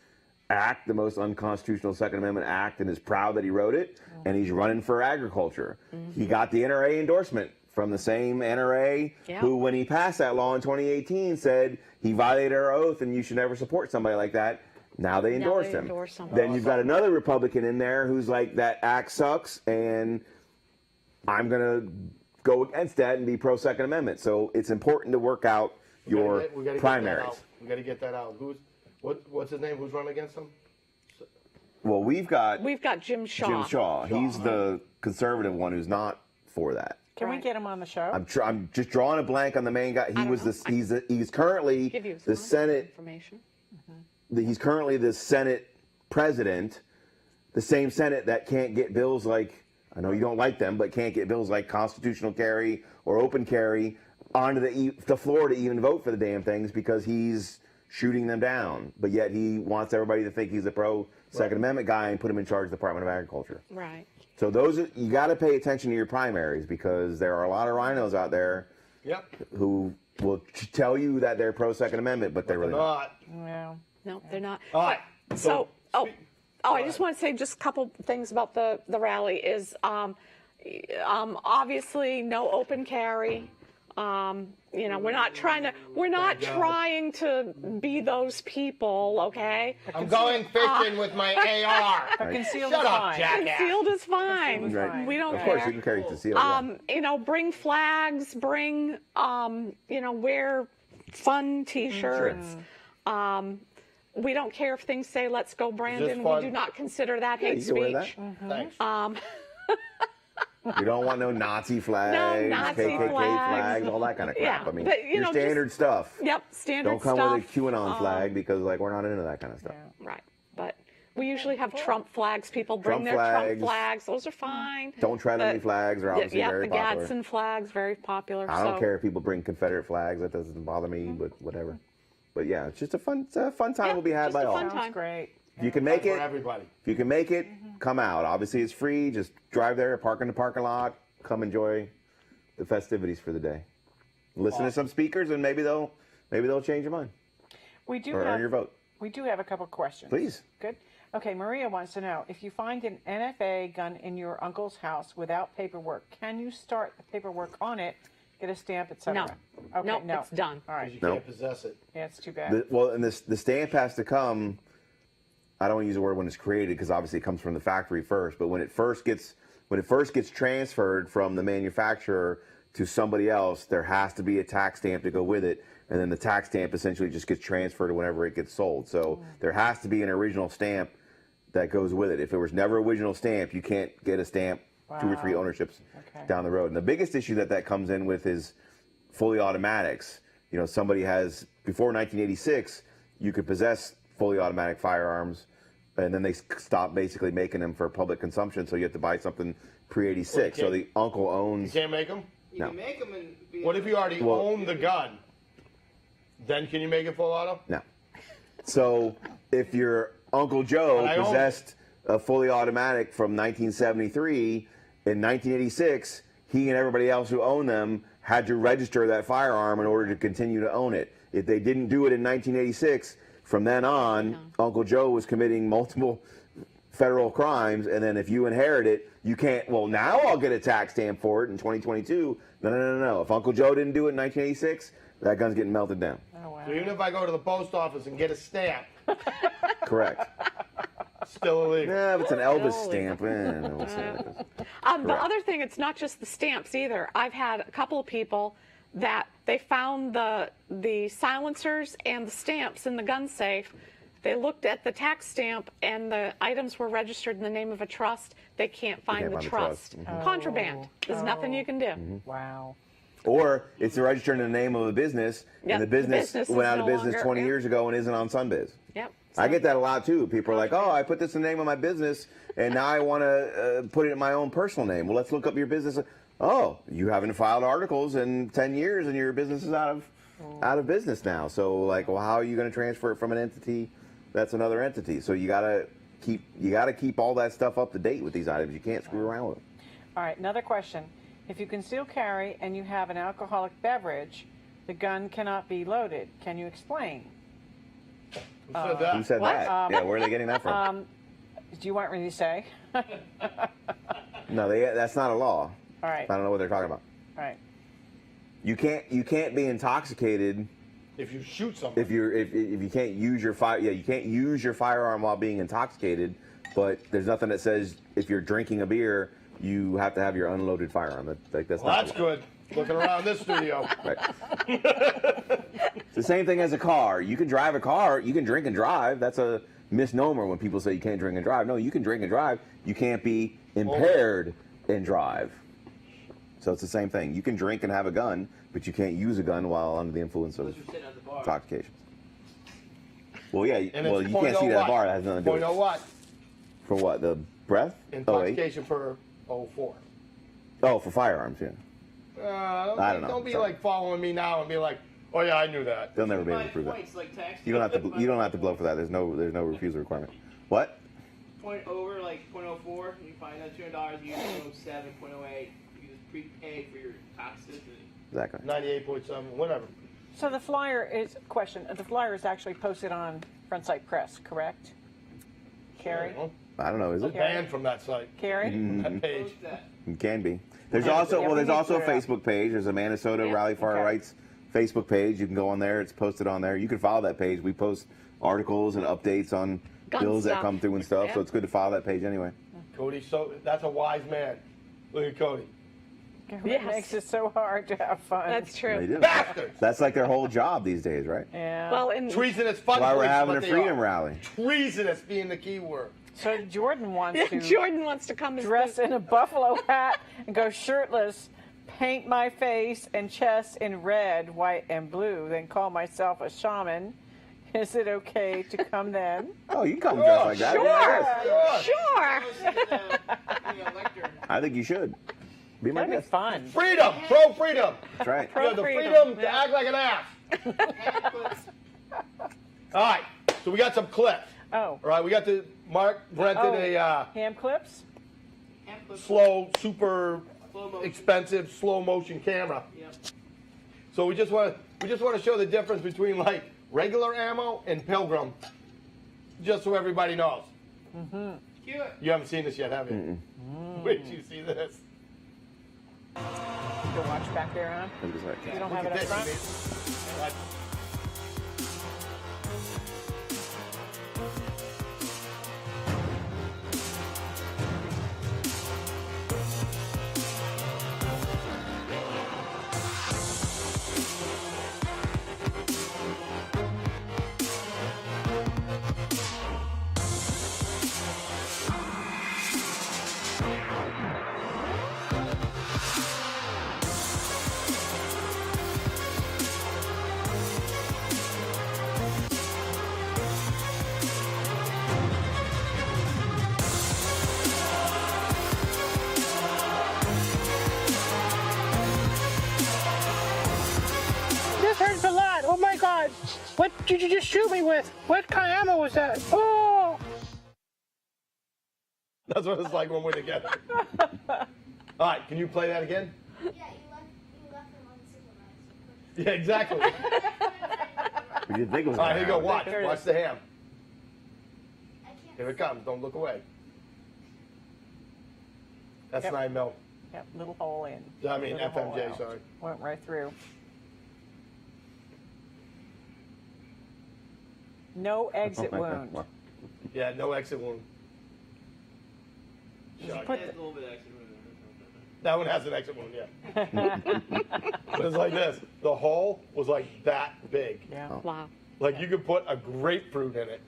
Act, the most unconstitutional Second Amendment Act, and is proud that he wrote it. And he's running for agriculture. He got the NRA endorsement from the same NRA Yeah. who, when he passed that law in 2018, said he violated our oath and you should never support somebody like that. Now they endorse him. endorse him. Then you've got another Republican in there who's like, that act sucks, and I'm going to go against that and be pro Second Amendment. So it's important to work out your We gotta primaries. We got to get that out. What's his name? Who's running against him? Well, we've got Jim Shaw. Jim Shaw. He's the conservative one who's not for that. Can we Right. get him on the show? I'm just drawing a blank on the main guy. He don't was know. he's currently Give you the some Senate. information. He's currently the Senate president, the same Senate that can't get bills like, I know you don't like them, but can't get bills like constitutional carry or open carry onto the floor to even vote for the damn things because he's shooting them down. But yet he wants everybody to think he's a pro Second Amendment guy and put him in charge of the Department of Agriculture. Right. So you got to pay attention to your primaries because there are a lot of rhinos out there Yep. who will tell you that they're pro Second Amendment, but they're really not. Not. Yeah. No, they're not. All right. So, So, I just want to say just a couple things about the rally is obviously no open carry. We're not trying to be those people, okay? I'm going fishing with my AR. But concealed Shut is up, fine. jackass. Concealed is fine. Right. We don't Of care. course, you can carry concealed. Bring flags, wear fun T-shirts. We don't care if things say "Let's go, Brandon." We fun? do not consider that hate you can wear that. speech. Thanks. You don't want no Nazi flags, Nazi KKK flags. flags, all that kind of crap. Yeah, I mean, but, you your know, standard stuff. Yep, standard Don't come stuff. with a QAnon flag because like we're not into that kind of stuff. Right, but we usually have Trump flags. People bring Trump their flags. Trump flags. Those are fine. Don't tread on any flags. They're obviously yeah, very the popular. Gadsden flags, very popular. I don't so. care if people bring Confederate flags. That doesn't bother me, but whatever. But yeah, it's just a fun time Yeah, will be had just by a all. fun Sounds time. great. If you can make For it, everybody. if you can make it, come out. Obviously, it's free. Just drive there, park in the parking lot, come enjoy the festivities for the day. Listen to some speakers, and maybe they'll change your mind We do or have earn your vote. We do have a couple questions. Please. Good. Okay, Maria wants to know, if you find an NFA gun in your uncle's house without paperwork, can you start the paperwork on it, get a stamp, etc.? No. Okay, Nope, no. it's done. All right. You No. can't possess it. Yeah, it's too bad. And the stamp has to come. I don't want to use the word when it's created because obviously it comes from the factory first. But when it first gets transferred from the manufacturer to somebody else, there has to be a tax stamp to go with it, and then the tax stamp essentially just gets transferred to whenever it gets sold. So there has to be an original stamp that goes with it. If there was never an original stamp, you can't get a stamp 2 or 3 Wow. ownerships Okay. down the road. And the biggest issue that comes in with is fully automatics. You know, somebody has, before 1986, you could possess fully automatic firearms, and then they stopped basically making them for public consumption, so you have to buy something pre-86. So the uncle You owns... can't make them? You No. can make them and be What if you already Well- own the gun? Then can you make it full auto? No. So if your Uncle Joe But I own- possessed a fully automatic from 1973, in 1986, he and everybody else who owned them had to register that firearm in order to continue to own it. If they didn't do it in 1986, from then on, Uncle Joe was committing multiple federal crimes, and then if you inherit it, you can't, well, now I'll get a tax stamp for it in 2022. No. If Uncle Joe didn't do it in 1986, that gun's getting melted down. Oh, wow. So even if I go to the post office and get a stamp, Correct. still illegal. Yeah, if it's an Elvis Still stamp, no, we'll say like this. The Correct. other thing, it's not just the stamps either. I've had a couple of people that they found the silencers and the stamps in the gun safe. They looked at the tax stamp and the items were registered in the name of a trust. They can't find the trust. Contraband. There's nothing you can do. Wow. Or it's registered in the name of a business, Yep, and the the business business went is out of no business longer- 20 yep. years ago and isn't on Sunbiz. Yep. I get that a lot too. People are like, "Oh, I put this in the name of my business, and now I want to put it in my own personal name." Well, let's look up your business. Oh, you haven't filed articles in 10 years, and your business is out of business now. So, like, well, how are you going to transfer it from an entity that's another entity? So you gotta keep all that stuff up to date with these items. You can't screw around with them. All right, another question. If you conceal carry and you have an alcoholic beverage, the gun cannot be loaded. Can you explain? Who said that? Who said What? that? Yeah, where are they getting that from? Do you want me to say? No, that's not a law. All right. I don't know what they're talking about. All right. You can't be intoxicated If you shoot somebody. if you can't use your you can't use your firearm while being intoxicated. But there's nothing that says if you're drinking a beer you have to have your unloaded firearm. That's Well, not that's the law. good. Looking around this studio. Right. It's the same thing as a car. You can drive a car. You can drink and drive. That's a misnomer when people say you can't drink and drive. No, you can drink and drive. You can't be impaired and drive. So it's the same thing. You can drink and have a gun, but you can't use a gun while under the influence of Unless you're sitting at the bar. intoxication. Well, yeah. And Well, it's you can't see that at a bar. That has nothing to do with it. what? For what? The breath? Intoxication for 04. Oh, for firearms, yeah. I don't know. Don't be Sorry. like following me now and be like, oh yeah, I knew that. They'll never be able to Five prove that. points, like tax. You don't have to blow for that. There's no refusal requirement. What? Point over, like 0.04, you find that $200, you use 0.07, 0.08, you just prepay for your toxicity. Exactly. 98.7, whatever. So the flyer is actually posted on Front Sight Press, correct? Carrie? Well, I don't know. Is I'm it? banned from that site. Carrie? That page. Post that. It can be. There's Yeah, also yeah, well, we there's need to also a clear it up. Facebook page. There's a Minnesota Yeah, Rally Far okay. Rights Facebook page. You can go on there. It's posted on there. You can follow that page. We post articles and updates on Gun bills that stuff. come through and stuff. Yeah. So it's good to follow that page anyway. Cody, so that's a wise man. Look at Cody. It makes it so hard to have fun. That's They true. do. Bastards! That's like their whole job these days, right? Yeah. Well, in Treasonous fun. Why we're places, having what a they freedom are. rally. Treasonous being the key word. so Jordan wants to Jordan wants to come and dress in a buffalo hat and go shirtless, paint my face and chest in red, white, and blue, then call myself a shaman. Is it okay to come then? Oh, you can come dressed like that. Sure. I think you should. Be my That'd be guest. fun. Freedom! Pro freedom! That's right. You have the Freedom. freedom to act like an ass. All right, so we got some clips. Oh, All right, we got the Mark rented a ham clips? slow, super Slow motion. expensive, slow motion camera. Yep. So we just want to show the difference between like regular ammo and Pilgrim, just so everybody knows. Cute. You haven't seen this yet, have you? Wait till you see this. The watch back there, huh? I'm just like, You don't Look have it at up front? this. Right. This hurts a lot. Oh my God. What did you just shoot me with? What kind of ammo was that? Oh! That's what it's like when we're together. All right, can you play that again? Yeah, you left them unsupervised. Yeah, exactly. we didn't think it was All right, here you go. gonna Watch. There it Watch is. the ham. I can't. Here it comes. Don't look away. That's Yep. 9 mil. Yep, little hole in. I mean, Little hole FMJ, out. sorry. Went right through. No exit wound. Yeah, no exit wound. Put Has a little bit of extra room. That one has an exit wound, yeah. But it's like this. The hole was like that big. Yeah. Wow. Like you could put a grapefruit in it.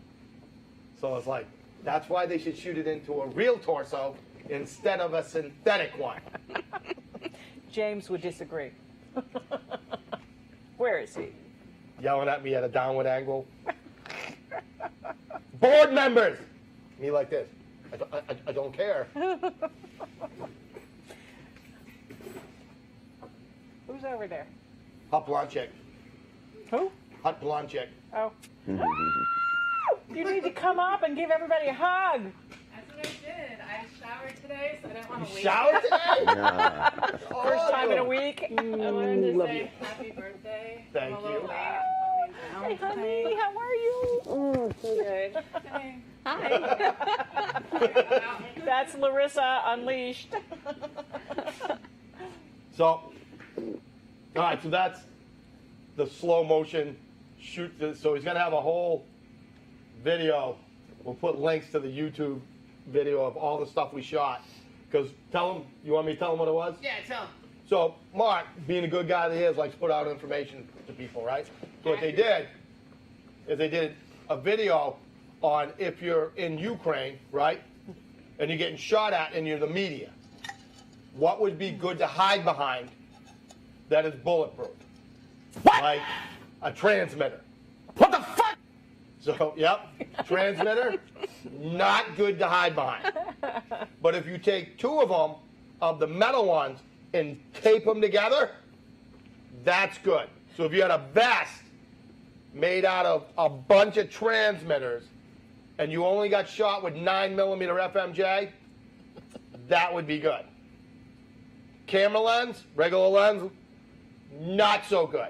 So it's like, that's why they should shoot it into a real torso instead of a synthetic one. James would disagree. Where is he? Yelling at me at a downward angle. Board members! Me like this. I don't care. Who's over there? Hot blonde chick. Who? Hot blonde chick. Oh. You need to come up and give everybody a hug. That's what I did. I showered today, so I didn't want to wait. Shower today? Yeah. First time in a week. I wanted to Love say you. happy birthday. Thank I'm a little you. late. I'm Hey, falling down. honey, how are you? Good. Hey. That's Larissa Unleashed. So, all right, so that's the slow motion shoot. So he's going to have a whole video. We'll put links to the YouTube video of all the stuff we shot. Because tell him, you want me to tell him what it was? Yeah, tell him. So Mark, being a good guy that he is, likes to put out information to people, right? So what they did is they did a video on if you're in Ukraine, right? And you're getting shot at and you're the media. What would be good to hide behind that is bulletproof? What? Like a transmitter. What the fuck? So, yep, transmitter, not good to hide behind. But if you take two of them, of the metal ones, and tape them together, that's good. So if you had a vest made out of a bunch of transmitters and you only got shot with 9mm FMJ, that would be good. Camera lens, regular lens, not so good.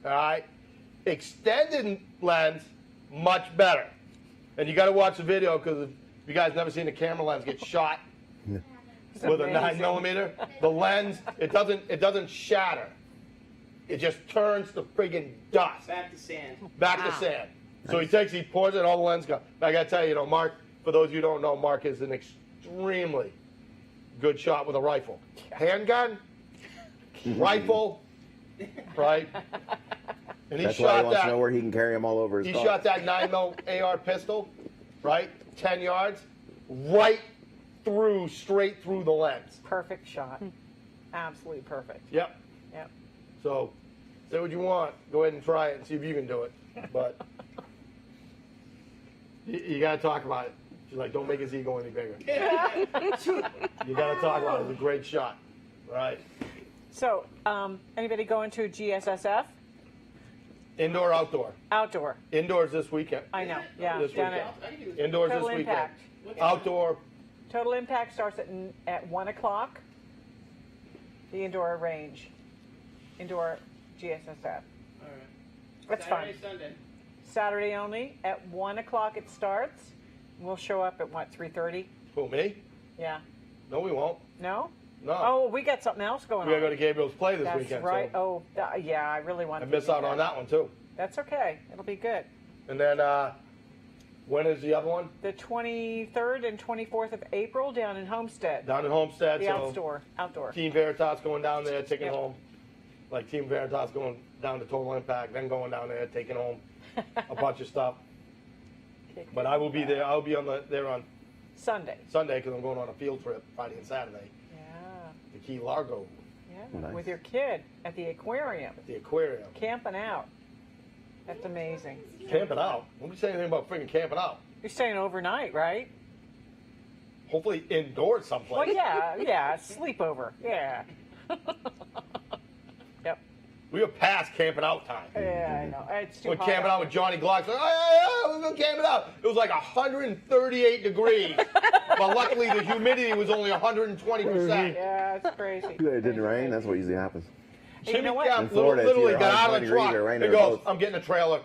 All right? Extended lens, much better. And you got to watch the video because if you guys never seen a camera lens get shot with a 9mm, the lens, it doesn't shatter. It just turns to friggin' dust. Back to sand. Back to sand. So he pours it, and all the lens goes. I gotta tell you, Mark, for those of you who don't know, Mark is an extremely good shot with a rifle. Handgun, rifle, right? And he That's why he shot wants that. to know where he can carry them all over his He car. shot that 9mm AR pistol, right? 10 yards, right through, straight through the lens. Perfect shot. Absolutely perfect. Yep. Yep. So, say what you want. Go ahead and try it and see if you can do it. But you got to talk about it. She's like, don't make his ego any bigger. You got to talk about it. It's a great shot. Right. So, anybody going to GSSF? Indoor, outdoor. Outdoor. Indoors this weekend. I know. Yeah. This Down weekend. Indoors Total this weekend. Impact. Outdoor. Total Impact starts at 1 o'clock. The indoor range. Indoor GSSF. All right. That's Saturday, fun. Sunday. Saturday only. At 1 o'clock it starts. We'll show up at what, 3:30? Who, me? Yeah. No, we won't. No? No. Oh, we got something else going We on. got to go to Gabriel's play this That's weekend. right. So Yeah, I really want I to miss do out on that one, too. That's okay. It'll be good. And then, when is the other one? The 23rd and 24th of April down in Homestead. Down in Homestead. The so outdoor. Team Veritas going down there, taking Yep. home. Like Team Veritas going down to Total Impact, then going down there, taking home a bunch of stuff. But I will be there. I'll be there on Sunday. Sunday because I'm going on a field trip Friday and Saturday Yeah. to Key Largo Yeah. Nice. With your kid at the aquarium. at the aquarium. Camping out. That's amazing. Camping out. Don't be saying anything about freaking camping out. You're staying overnight, right? Hopefully indoors someplace. Well, yeah. Sleepover. Yeah. Yep. We were past camping out time. Yeah, I know. It's too We're hot camping out with Johnny Glock. Like, oh, we're going camping out. It was like 138 degrees. But luckily the humidity was only 120%. Yeah, it's crazy. It didn't rain. That's what usually happens. And you know what? Camp In Florida, it's literally either got out of 120 the truck. degrees or rain He or goes, both. I'm getting a trailer.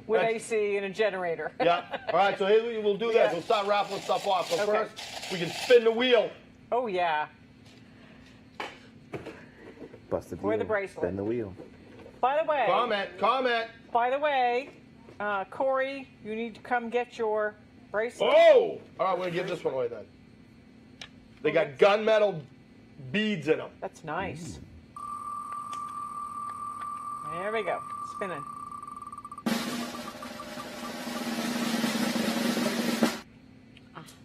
With AC and a generator. Yeah. All right, so here we'll do this. We'll start raffling stuff off. So Okay. first, we can spin the wheel. Oh, yeah. Busted. Or the wheel. bracelet. Spin the wheel. By the way. Comment. By the way, Corey, you need to come get your bracelet. Oh! All right, we're going to give this one away then. They got gunmetal beads in them. That's nice. There we go. Spinning.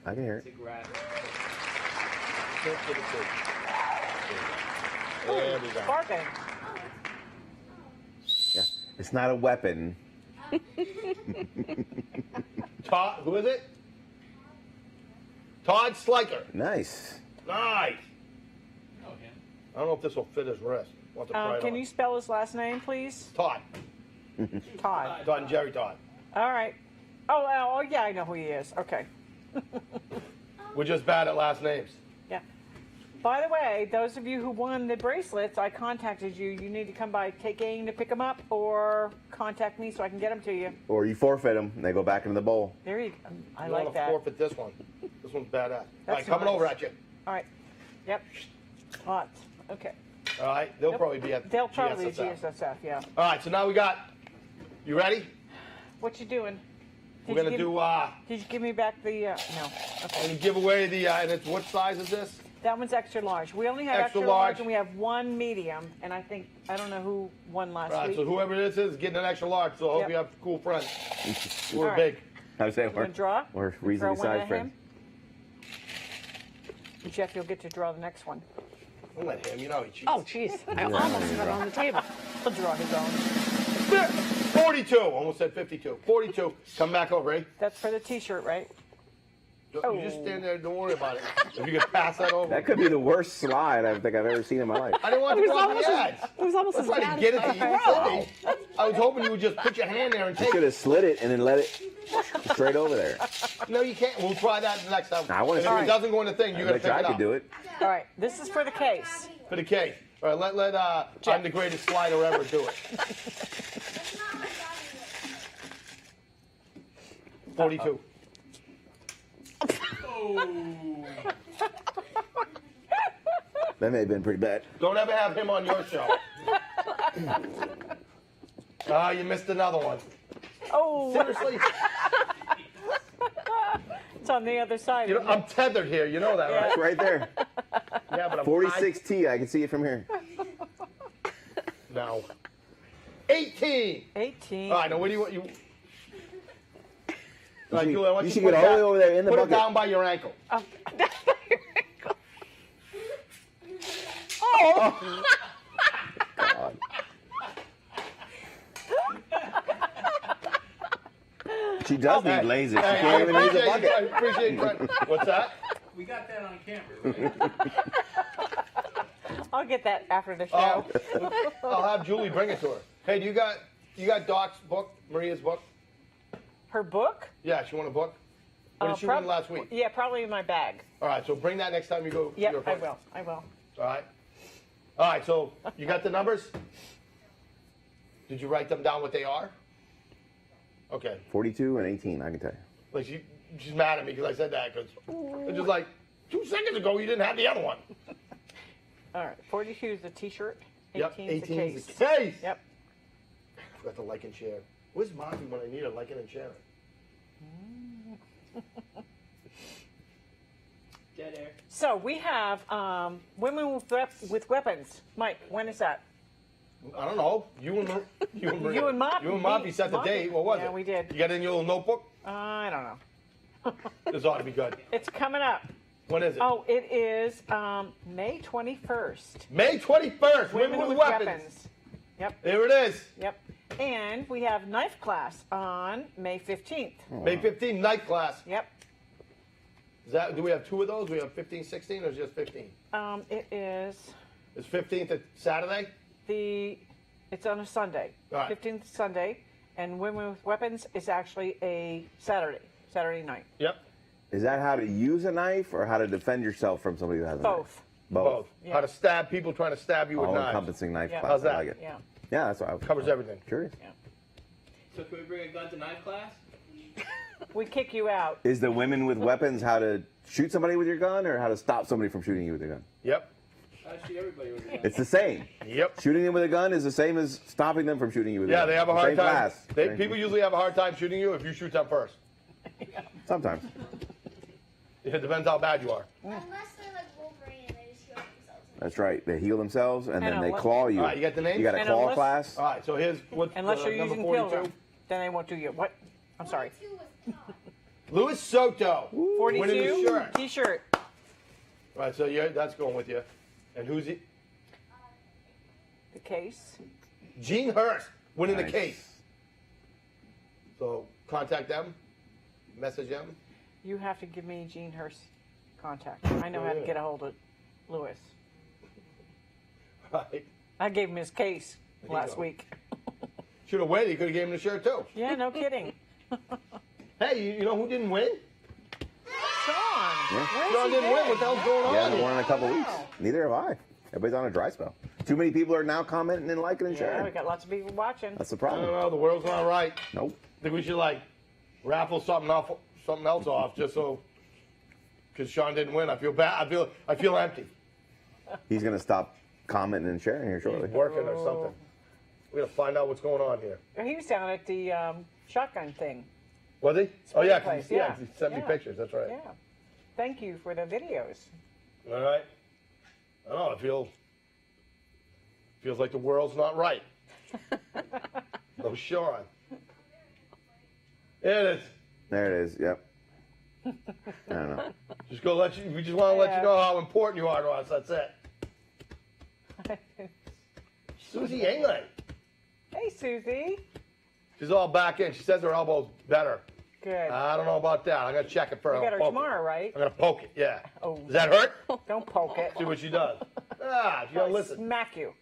I can hear it. It's a grab. There we go. Sparking. Yeah. It's not a weapon. Todd, who is it? Todd Sliker. Nice. Nice. Oh, yeah. I don't know if this will fit his wrist. We'll have to try it Can on. you spell his last name, please? Todd. Todd. Todd and Jerry Todd. All right. Oh, yeah, I know who he is. Okay. We're just bad at last names. Yeah. By the way, those of you who won the bracelets, I contacted you. You need to come by taking to pick them up or contact me so I can get them to you. Or you forfeit them and they go back into the bowl. There you go. I You like want to that. forfeit this one. This one's badass. All right, That's coming nice. over at you. All right. Yep. Lots. Okay. All right, they'll probably be at They'll probably be GSSF. GSSF, yeah. All right, so now we got. You ready? What you doing? We're gonna do. Did you give me back the? No. I'm Okay. gonna give away the. And it's what size is this? That one's extra large. We only have Extra extra large, large. and we have one medium. And I don't know who won last All right, week. so whoever this is getting an extra large. So I hope Yep. you have cool friends. We're All right. big. I was saying You wanna draw? we're Throw reasonably one at sized friends. him? Jeff, you'll get to draw the next one. Don't let him. You know he cheats. Oh, jeez. I almost put it on the table. He'll draw his own. 42. Almost said 52. 42. Come back over, eh? That's for the T-shirt, right? You Oh. just stand there. Don't worry about it. If you could pass that over. That could be the worst slide I think I've ever seen in my life. I didn't want to It was go off almost the as- edge. it was almost I as tried bad to get it as to you. I was hoping you would just put your hand there and You take could it. have slid it and then let it straight over there. No, you can't. We'll try that the next time. I wanna And see if it. it doesn't go in the thing, you I got to bet you pick I it could up. do it. All right. This is for the case. For the case. All right, let I'm the greatest slider ever do it. 42. That may have been pretty bad. Don't ever have him on your show. You missed another one. Oh. Seriously? It's on the other side. You know, I'm tethered here. You know that, right? It's right there. Yeah, but I'm 46T. I can see it from here. No. 18. 18. All right, now what do you want? All right, Julie, I want You you should to put get all the way that- over there in the put bucket. it down by your ankle. Oh. God. She does need lasers. She Hey, can't even use a I bucket. appreciate you trying. What's that? We got that on camera, right? I'll get that after the show. I'll have Julie bring it to her. Hey, do you got Doc's book, Maria's book? Her book? Yeah, she won a book. What did she win last week? Yeah, probably in my bag. All right, so bring that next time you go. to your Yep, I appointment. will. I will. All right. All right, so you got the numbers? Did you write them down what they are? Okay. 42 and 18, I can tell you. Like she's mad at me because I said that because it's just like 2 seconds ago you didn't have the other one. All right. 42 is the T-shirt. 18 Yep, is the 18 case. is the case. Yep. Forgot to like and share. Where's Marty when I need her liking and sharing? Dead air. So we have women with weapons. Mike, when is that? I don't know. You and Mop. You and Moppy set the Moppy. date. What was it? Yeah, we did. You got it in your little notebook? I don't know. This ought to be good. It's coming up. When is it? Oh, it is May 21st. May 21st. Women with weapons. Yep. There it is. Yep. And we have knife class on May 15th. May 15th, night class. Yep. Do we have 2 of those? We have 15, 16, or is it just 15? It is Is 15th a Saturday? it's on a Sunday. All right. 15th Sunday, and Women with Weapons is actually a Saturday night. Yep. Is that how to use a knife or how to defend yourself from somebody who has a knife? Both. Both. Yeah. How to stab people trying to stab you with knives. All-encompassing knife Yeah. class. How's that? I like it. Yeah. Yeah, that's what I was Covers everything. curious. So can we bring a gun to knife class? We kick you out. Is the women with weapons how to shoot somebody with your gun or how to stop somebody from shooting you with your gun? Yep. I shoot everybody with a gun. It's the same. Yep. Shooting them with a gun is the same as stopping them from shooting you with a gun. Yeah, they have a hard Same time. class. People usually have a hard time shooting you if you shoot them first. Sometimes. It depends how bad you are. Unless they're like Wolverine and they just heal themselves. That's right. They heal themselves and then And they unless- claw you. All right, you got the names? You got a And claw unless- class. All right, so here's what's Unless you're number using 42. pills, then they won't do you. What? I'm sorry. 2 was Tom. Louis Soto. Winning the 42 shirt. T-shirt. All right, so that's going with you. And who's he? The case. Gene Hurst winning the Nice. case. So contact them, message them. You have to give me Gene Hurst's contact. I know how to get a hold of Lewis. Right. I gave him his case you last go. week. Should have waited. You could have gave him the shirt too. Yeah, no kidding. Hey, you know who didn't win? Sean. Yeah. Where's Sean he didn't win. been? What the hell's going on? Yeah, I haven't here? won in a couple weeks. Neither have I. Everybody's on a dry spell. Too many people are now commenting and liking and Yeah, we sharing. got lots of people watching. That's the I don't problem. know. The world's not right. Nope. Think we should like raffle something else off just so because Sean didn't win. I feel bad. I feel empty. He's going to stop commenting and sharing here shortly. He's working or something. We gotta find out what's going on here. He was down at the shotgun thing. Was he? Oh yeah, place, 'cause yeah. he sent me Yeah. pictures. That's right. Yeah. Thank you for the videos. All right. I don't know. I feels like the world's not right. No, Sean. There it is. There it is. Yep. I don't know. We just want to let you know how important you are to us. That's it. Susie England. Hey, Susie. She's all back in. She says her elbow's better. Good. I don't know about that. I'm gonna check it for You her. got her Poke it. tomorrow, right? I'm gonna poke it. Yeah. Oh. Does that hurt? Don't poke it. See what she does. She gonna listen. Smack you.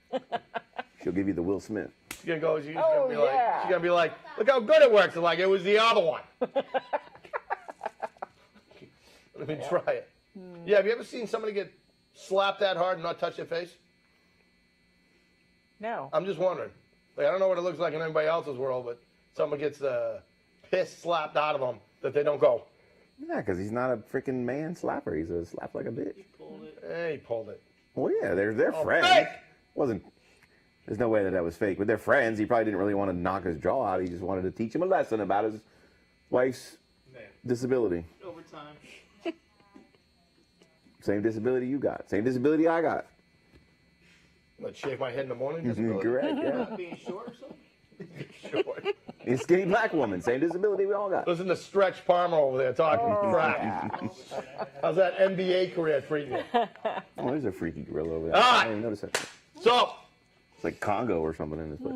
She'll give you the Will Smith. She's gonna go. She's Oh, gonna be like. yeah. She's gonna be like, look how good it works. And like it was the other one. Let me try it. Yeah. Have you ever seen somebody get slapped that hard and not touch their face? No. I'm just wondering. Like, I don't know what it looks like in anybody else's world, but someone gets the piss slapped out of them that they don't go. Yeah, because he's not a freaking man slapper. He's a slap like a bitch. Hey, he pulled it. Well, yeah, they're Oh, friends. fake! Wasn't. There's no way that was fake. But they're friends. He probably didn't really want to knock his jaw out. He just wanted to teach him a lesson about his wife's disability. Over overtime. Same disability you got. Same disability I got. Let's shave my head in the morning. Disability. Correct, yeah. Being short or something? Sure. A skinny black woman. Same disability we all got. Listen to Stretch Palmer over there talking crap. How's that NBA career treating you? Oh, there's a freaky gorilla over there. All right. I didn't even notice that. So, It's like Congo or something in this place.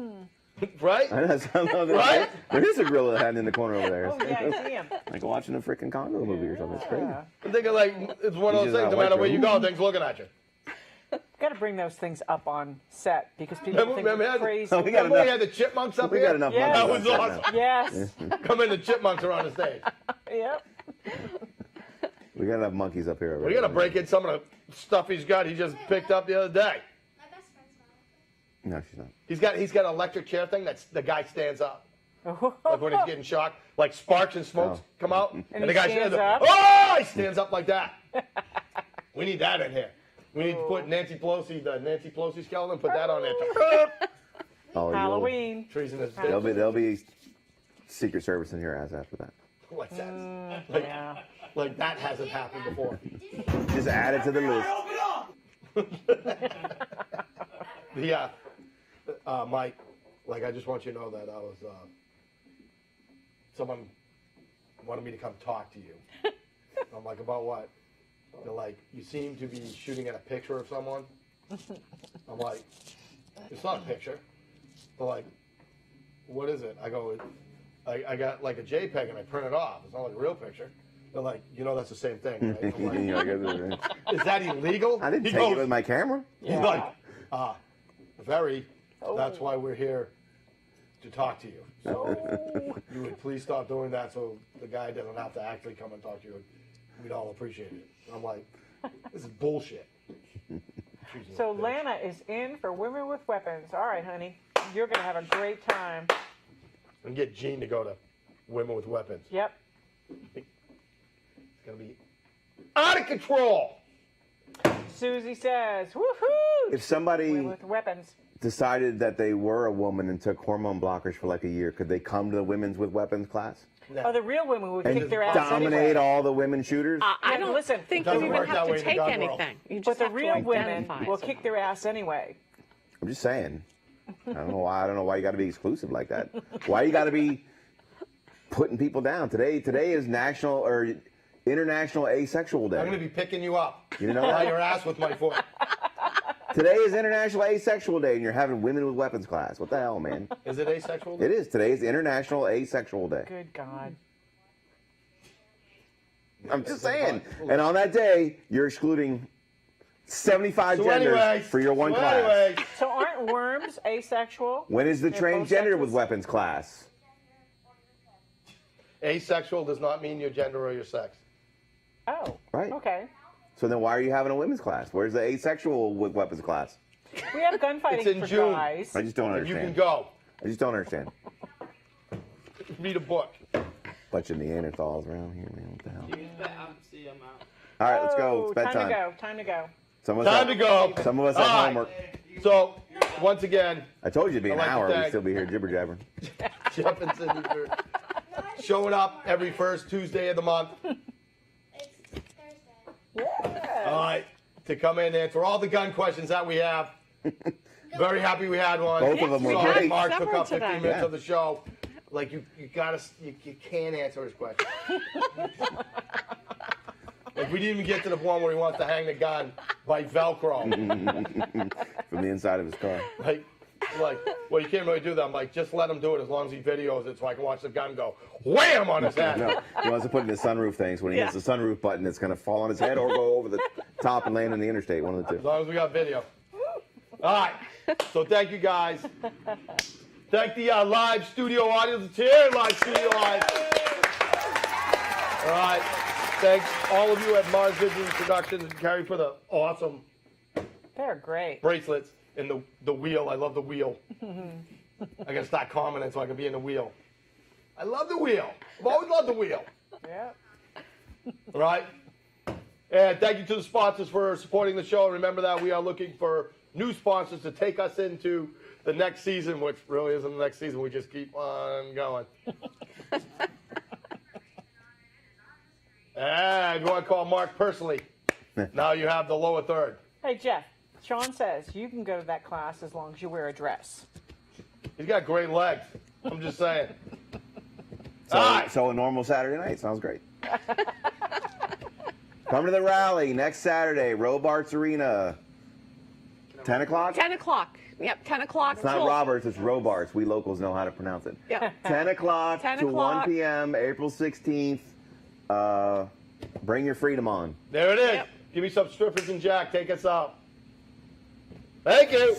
right? I know, Right? There is a gorilla hiding in the corner over there. Oh, yeah, I see him. Like watching a freaking Congo movie or something. It's crazy. I'm thinking like it's one of He's those just things. No not matter white where you girl. go, things looking at you. Got to bring those things up on set because people think we're crazy. Oh, we got Remember we enough. had the chipmunks up We here? got enough Yes. That monkeys was on set awesome. now. Yes. Come in, the chipmunks are on the stage. Yep. We got enough monkeys up here already. We got to break in some of the stuff he's got. He just picked up the other day. My best friend's not. No, she's not. He's got an electric chair thing that's the guy stands up. Oh. Like when he's getting shocked, like sparks and smokes Oh. come out, And the he guy stands up. up? Oh, he stands up like that. We need that in here. We need to put Nancy Pelosi skeleton, put that on there. Oh, Halloween. Trees in his There'll be Secret Service in your ass after that. like that. Yeah. Like that hasn't happened before. Just add it to the list. Mike, like I just want you to know that I was someone wanted me to come talk to you. I'm like, about what? They're like, you seem to be shooting at a picture of someone. I'm like, it's not a picture. They're like, what is it? I go, I got like a JPEG and I print it off. It's not like a real picture. They're like, that's the same thing, right? I'm like, Yeah, I guess it is. is that illegal? I didn't He take it goes- with my camera. He's like, very. That's why we're here to talk to you. So you would please stop doing that so the guy doesn't have to actually come and talk to you. We'd all appreciate it. I'm like, this is bullshit. So Lana is in for Women with Weapons. All right, honey. You're going to have a great time. And get Gene to go to Women with Weapons. Yep. It's going to be out of control. Susie says, woohoo! If somebody Women with Weapons. decided that they were a woman and took hormone blockers for like a year, could they come to the Women's with Weapons class? Oh, the real women would And kick their ass dominate anyway. all the women shooters? I don't listen, think doesn't you even work that have way to in the take gun world. anything. You But just the have real to women identify will someone. kick their ass anyway. I'm just saying. I don't know why you got to be exclusive like that. Why you got to be putting people down? Today is National or International Asexual Day. I'm going to be picking you up. You know By what? your ass with my foot. Today is International Asexual Day, and you're having Women with Weapons class. What the hell, man? Is it asexual? It is. Today is International Asexual Day. Good God. I'm just saying. And on that day, you're excluding 75 genders for your one class. Anyways, So aren't worms asexual? When is the They're both transgender with sexes? weapons class? asexual does not mean your gender or your sex. Oh. Right. Okay. So then why are you having a women's class? Where's the asexual with weapons class? We have gunfighting It's in for June. guys. I just don't You understand. can go. I just don't understand. Read a book. Bunch of Neanderthals around here, man. What the hell? I'm out. All right, let's go. Oh, It's bedtime. Time to go. Some of us Time have, to go. Some of us have All right. homework. So, once again, I told you it'd be an I'd like to hour. We'd thank- still be here jibber jabbering. Jeff and Cindy for showing up every first Tuesday of the month. It's Thursday. All right, to come in and answer all the gun questions that we have. Very happy we had one. Both of them were Sorry, great. Mark took Several up 15 today. minutes Yeah. of the show. Like you can't answer his question. Like we didn't even get to the point where he wants to hang the gun by Velcro. From the inside of his car. Like, well, you can't really do that. I'm like, just let him do it as long as he videos it so I can watch the gun go wham on his head. No, he wants to put in the sunroof thing, so when he hits the sunroof button, it's going to fall on his head or go over the top and land in the interstate, one of the As two. long as we got video. All right. So thank you guys. Thank the live studio audience. It's here, live studio audience. All right. Thanks all of you at Mars Vision Productions and Carrie for the awesome They're great. bracelets and the wheel. I love the wheel. I got to start commenting so I can be in the wheel. I love the wheel. I've always loved the wheel. Yeah. All right. And thank you to the sponsors for supporting the show. Remember that we are looking for new sponsors to take us into the next season, which really isn't the next season. We just keep on going. And if you want to call Mark personally, now you have the lower third. Hey, Jeff, Sean says you can go to that class as long as you wear a dress. He's got great legs. I'm just saying. All right. So a normal Saturday night sounds great. Come to the rally next Saturday, Robarts Arena. 10 o'clock? 10 o'clock. Yep, 10 o'clock. It's not Roberts, it's Robarts. We locals know how to pronounce it. Yep. 10 o'clock 10 to 1 o'clock. p.m., April 16th. Bring your freedom on. There it is. Yep. Give me some strippers and Jack. Take us out. Thank you.